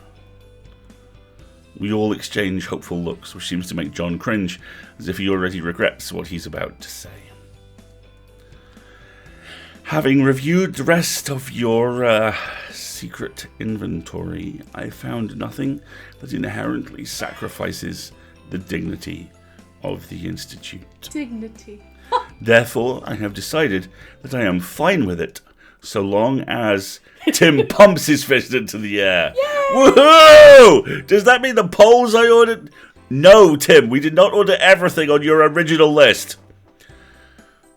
We all exchange hopeful looks, which seems to make John cringe, as if he already regrets what he's about to say. Having reviewed the rest of your secret inventory, I found nothing that inherently sacrifices the dignity of the Institute. Dignity. Therefore, I have decided that I am fine with it, so long as Tim pumps his fist into the air. Yay! Woohoo! Does that mean the polls I ordered? No, Tim, we did not order everything on your original list.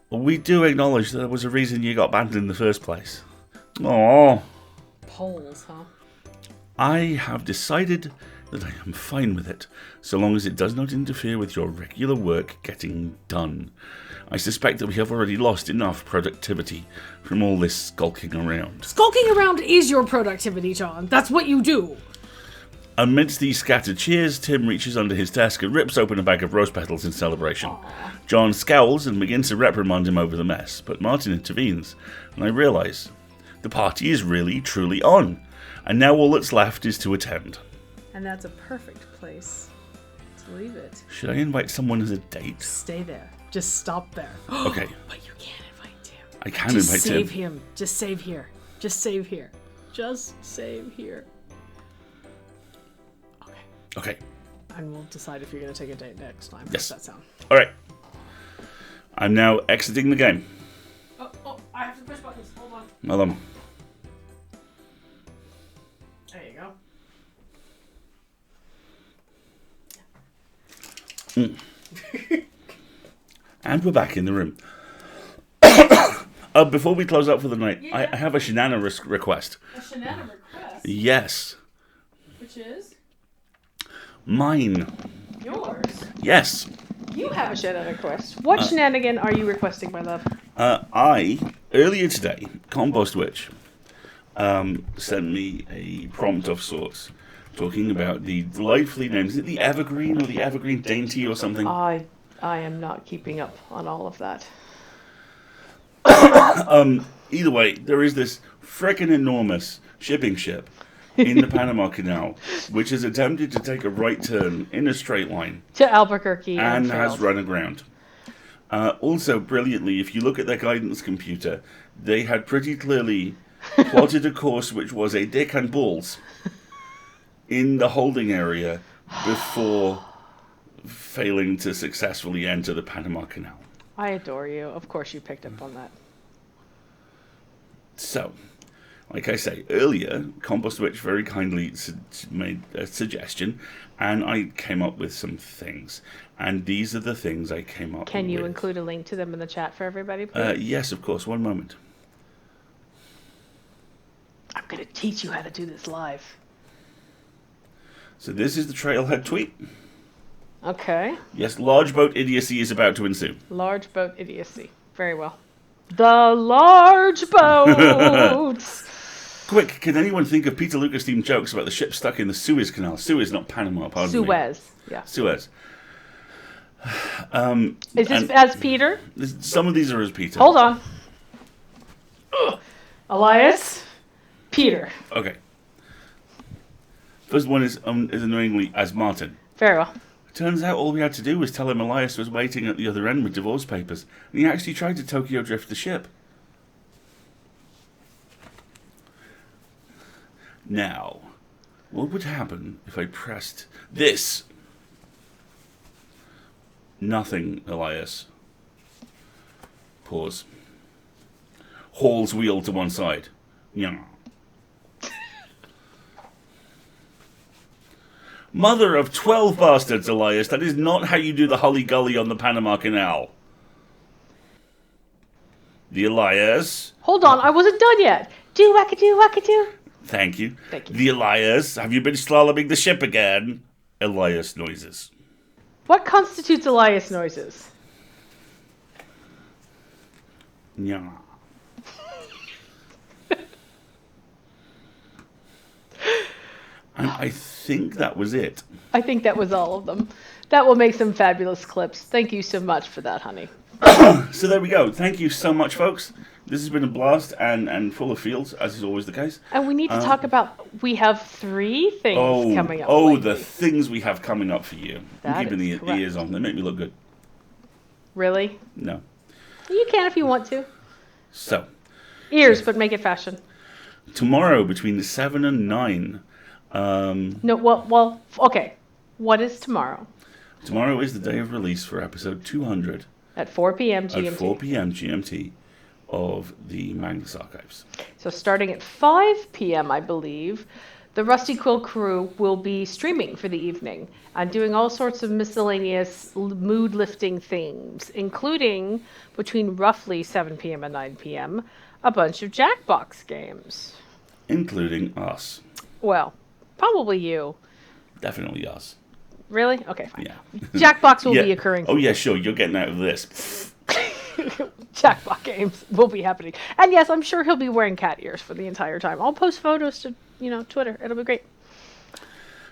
We do acknowledge that there was a reason you got banned in the first place. Aww. Polls, huh? I have decided that I am fine with it, so long as it does not interfere with your regular work getting done. I suspect that we have already lost enough productivity from all this skulking around. Skulking around is your productivity, John. That's what you do. Amidst these scattered cheers, Tim reaches under his desk and rips open a bag of rose petals in celebration. Aww. John scowls and begins to reprimand him over the mess, but Martin intervenes, and I realise The party is really, truly on. And now all that's left is to attend. And that's a perfect place to leave it. Should I invite someone as a date? Stay there. Just stop there. Okay. But you can't invite Tim. I can Just invite save him. him. Just save here. Just save here. Just save here. Okay. Okay. And we'll decide if you're going to take a date next time. Yes. How's that sound? All right. I'm now exiting the game. Oh, I have to push buttons. Hold on. Hold on. There you go. And we're back in the room. Before we close up for the night, Yeah. I have a shenanigan request. A shenanigan request. Yes. Which is? Mine. Yours. Yes. You have a shenanigan request. What shenanigan are you requesting, my love? Earlier today, Compost Witch sent me a prompt of sorts talking about the delightfully named, is it the Evergreen or the Evergreen Dainty or something? I am not keeping up on all of that. Either way, there is this frickin' enormous shipping ship in the Panama Canal, which has attempted to take a right turn in a straight line To Albuquerque and has failed. run aground. Also, brilliantly, if you look at their guidance computer, they had pretty clearly plotted a course which was a dick and balls in the holding area before failing to successfully enter the Panama Canal. I adore you. Of course you picked up on that. So, like I say earlier, Compost Witch very kindly made a suggestion, and I came up with some things. And these are the things I came up with. Can you include a link to them in the chat for everybody, please? Yes, of course. One moment. I'm going to teach you how to do this live. So this is the Trailhead tweet. Okay. Yes, large boat idiocy is about to ensue. Large boat idiocy. Very well. The large boats. Quick, can anyone think of Peter Lucas themed jokes about the ship stuck in the Suez Canal? Suez, not Panama, pardon me. Suez. Yeah. Suez. Is this as Peter? Some of these are as Peter. Hold on. Elias. Peter. Okay. First one is annoyingly as Martin. Very well. Turns out all we had to do was tell him Elias was waiting at the other end with divorce papers, and he actually tried to Tokyo drift the ship. Now, what would happen if I pressed this? Nothing, Elias. Pause. Hall's wheel to one side. Yeah. Mother of 12 bastards, Elias. That is not how you do the Hully Gully on the Panama Canal. The Elias. Hold on. I wasn't done yet. Do wackadoo wackadoo. Thank you. Thank you. The Elias. Have you been slaloming the ship again? Elias noises. What constitutes Elias noises? Yeah. And I think that was it. I think that was all of them. That will make some fabulous clips. Thank you so much for that, honey. So there we go. Thank you so much, folks. This has been a blast and full of feels, as is always the case. And we need to talk about, we have 3 things coming up. Oh, lately. the things we have coming up for you. That I'm keeping is the correct. ears on. They make me look good. Really? No. You can if you want to. So, Ears, but make it fashion. tomorrow between 7 and 9, No, well, okay. What is tomorrow? tomorrow is the day of release for episode 200 At 4 p.m. GMT. at 4 p.m. GMT of the Magnus Archives. So starting at 5 p.m., I believe, the Rusty Quill crew will be streaming for the evening and doing all sorts of miscellaneous mood-lifting things, including, between roughly 7 p.m. and 9 p.m., a bunch of Jackbox games. Including us. Well, probably you. Definitely us. Really? Okay, fine. Yeah. Jackbox will Yeah. be occurring. Oh, yeah, sure. You're getting out of this. Jackbox games will be happening. And yes, I'm sure he'll be wearing cat ears for the entire time. I'll post photos to, Twitter. It'll be great.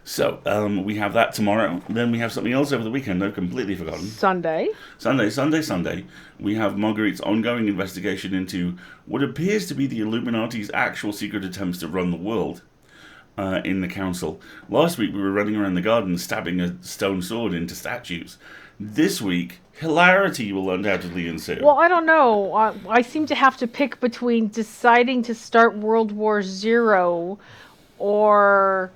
So, we have that tomorrow. Then we have something else over the weekend I've completely forgotten. Sunday. Sunday. We have Marguerite's ongoing investigation into what appears to be the Illuminati's actual secret attempts to run the world in the council. Last week we were running around the garden stabbing a stone sword into statues. This week, hilarity will undoubtedly ensue. Well, I don't know. I seem to have to pick between deciding to start World War Zero or,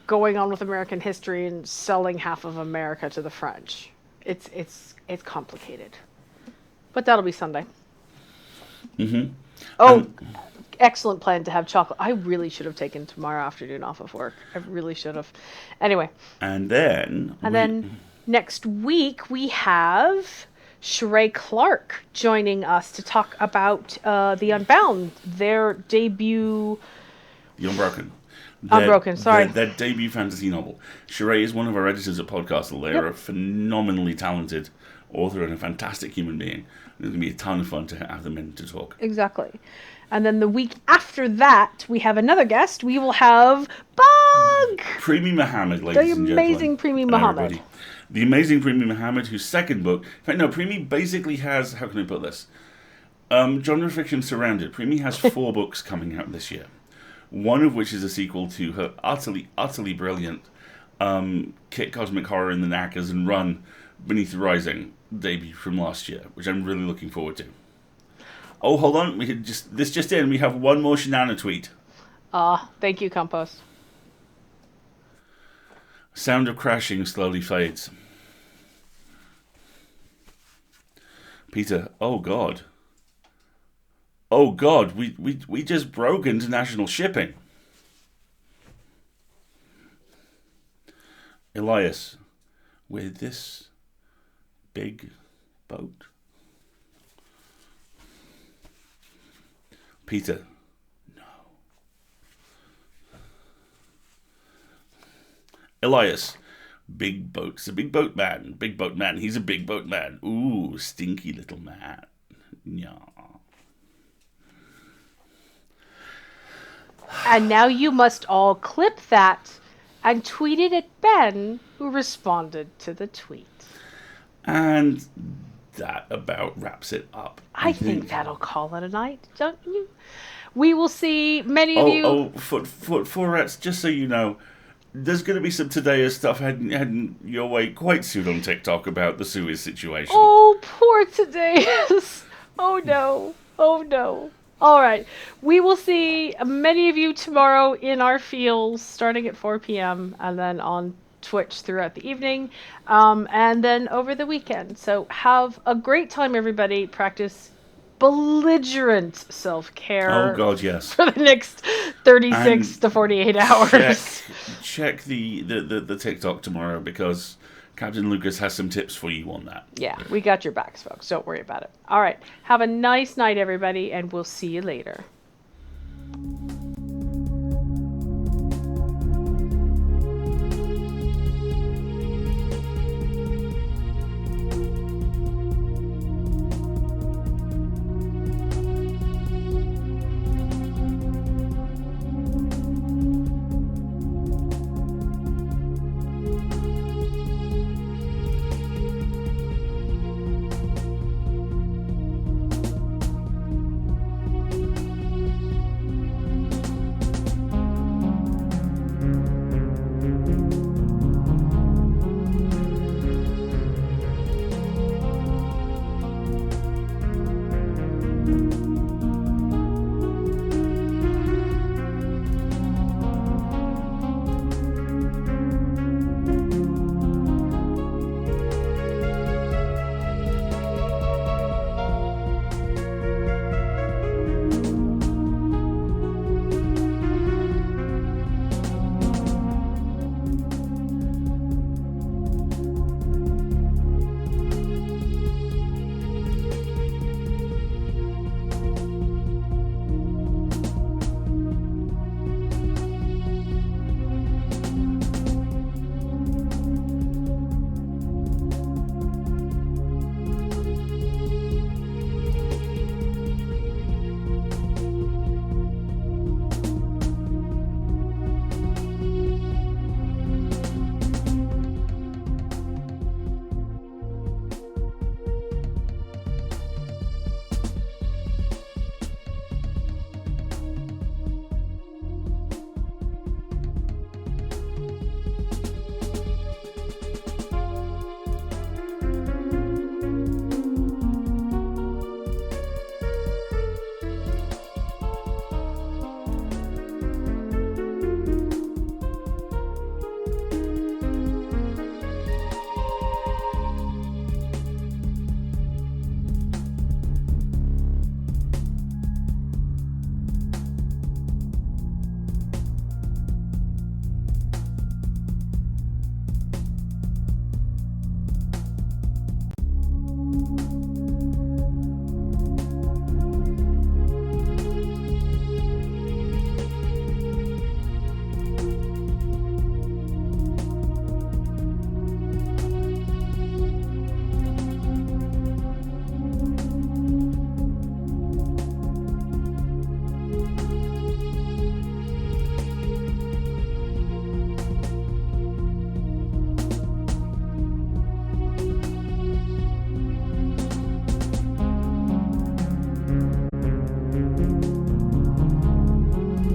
going on with American history and selling half of America to the French. It's complicated. But that'll be Sunday. Mm-hmm. Oh, excellent plan to have chocolate. I really should have taken tomorrow afternoon off of work. I really should have. Anyway. And then next week we have Sheree Clark joining us to talk about The Unbound, their debut. The Unbroken. Their debut fantasy novel. Sheree is one of our editors at Podcastle. They are a phenomenally talented author and a fantastic human being. It's going to be a ton of fun to have them in to talk. Exactly. And then the week after that, we have another guest. We will have Bug! Premi Muhammad, ladies and gentlemen. The amazing Premi Muhammad. Everybody. The amazing Premi Muhammad, whose second book... In fact, no, Premi basically has... How can I put this? Genre fiction surrounded. Premi has 4 books coming out this year. One of which is a sequel to her utterly, utterly brilliant Kit Cosmic Horror in the Knackers and Run Beneath the Rising debut from last year, which I'm really looking forward to. Oh, hold on. This just in. We have one more Shanana tweet. Thank you, Compost. Sound of crashing slowly fades. Peter, oh God. Oh God, we just broke international shipping. Elias, with this big boat. Peter, no. Elias, big boat's a big boat man. Big boat man, he's a big boat man. Ooh, stinky little man. Yeah. And now you must all clip that and tweet it at Ben, who responded to the tweet. And that about wraps it up. I think that'll call it a night, don't you? We will see many of you... Oh, Forats, just so you know, there's going to be some Today stuff heading your way quite soon on TikTok about the Suez situation. Oh, poor Today. Oh, no. Oh, no. All right. We will see many of you tomorrow in our fields starting at 4 p.m. and then on Twitch throughout the evening and then over the weekend. So have a great time, everybody. Practice belligerent self-care. Oh, God, yes. For the next 36 to 48 hours. Check the TikTok tomorrow because Captain Lucas has some tips for you on that. Yeah, we got your backs, folks. Don't worry about it. All right. Have a nice night, everybody, and we'll see you later.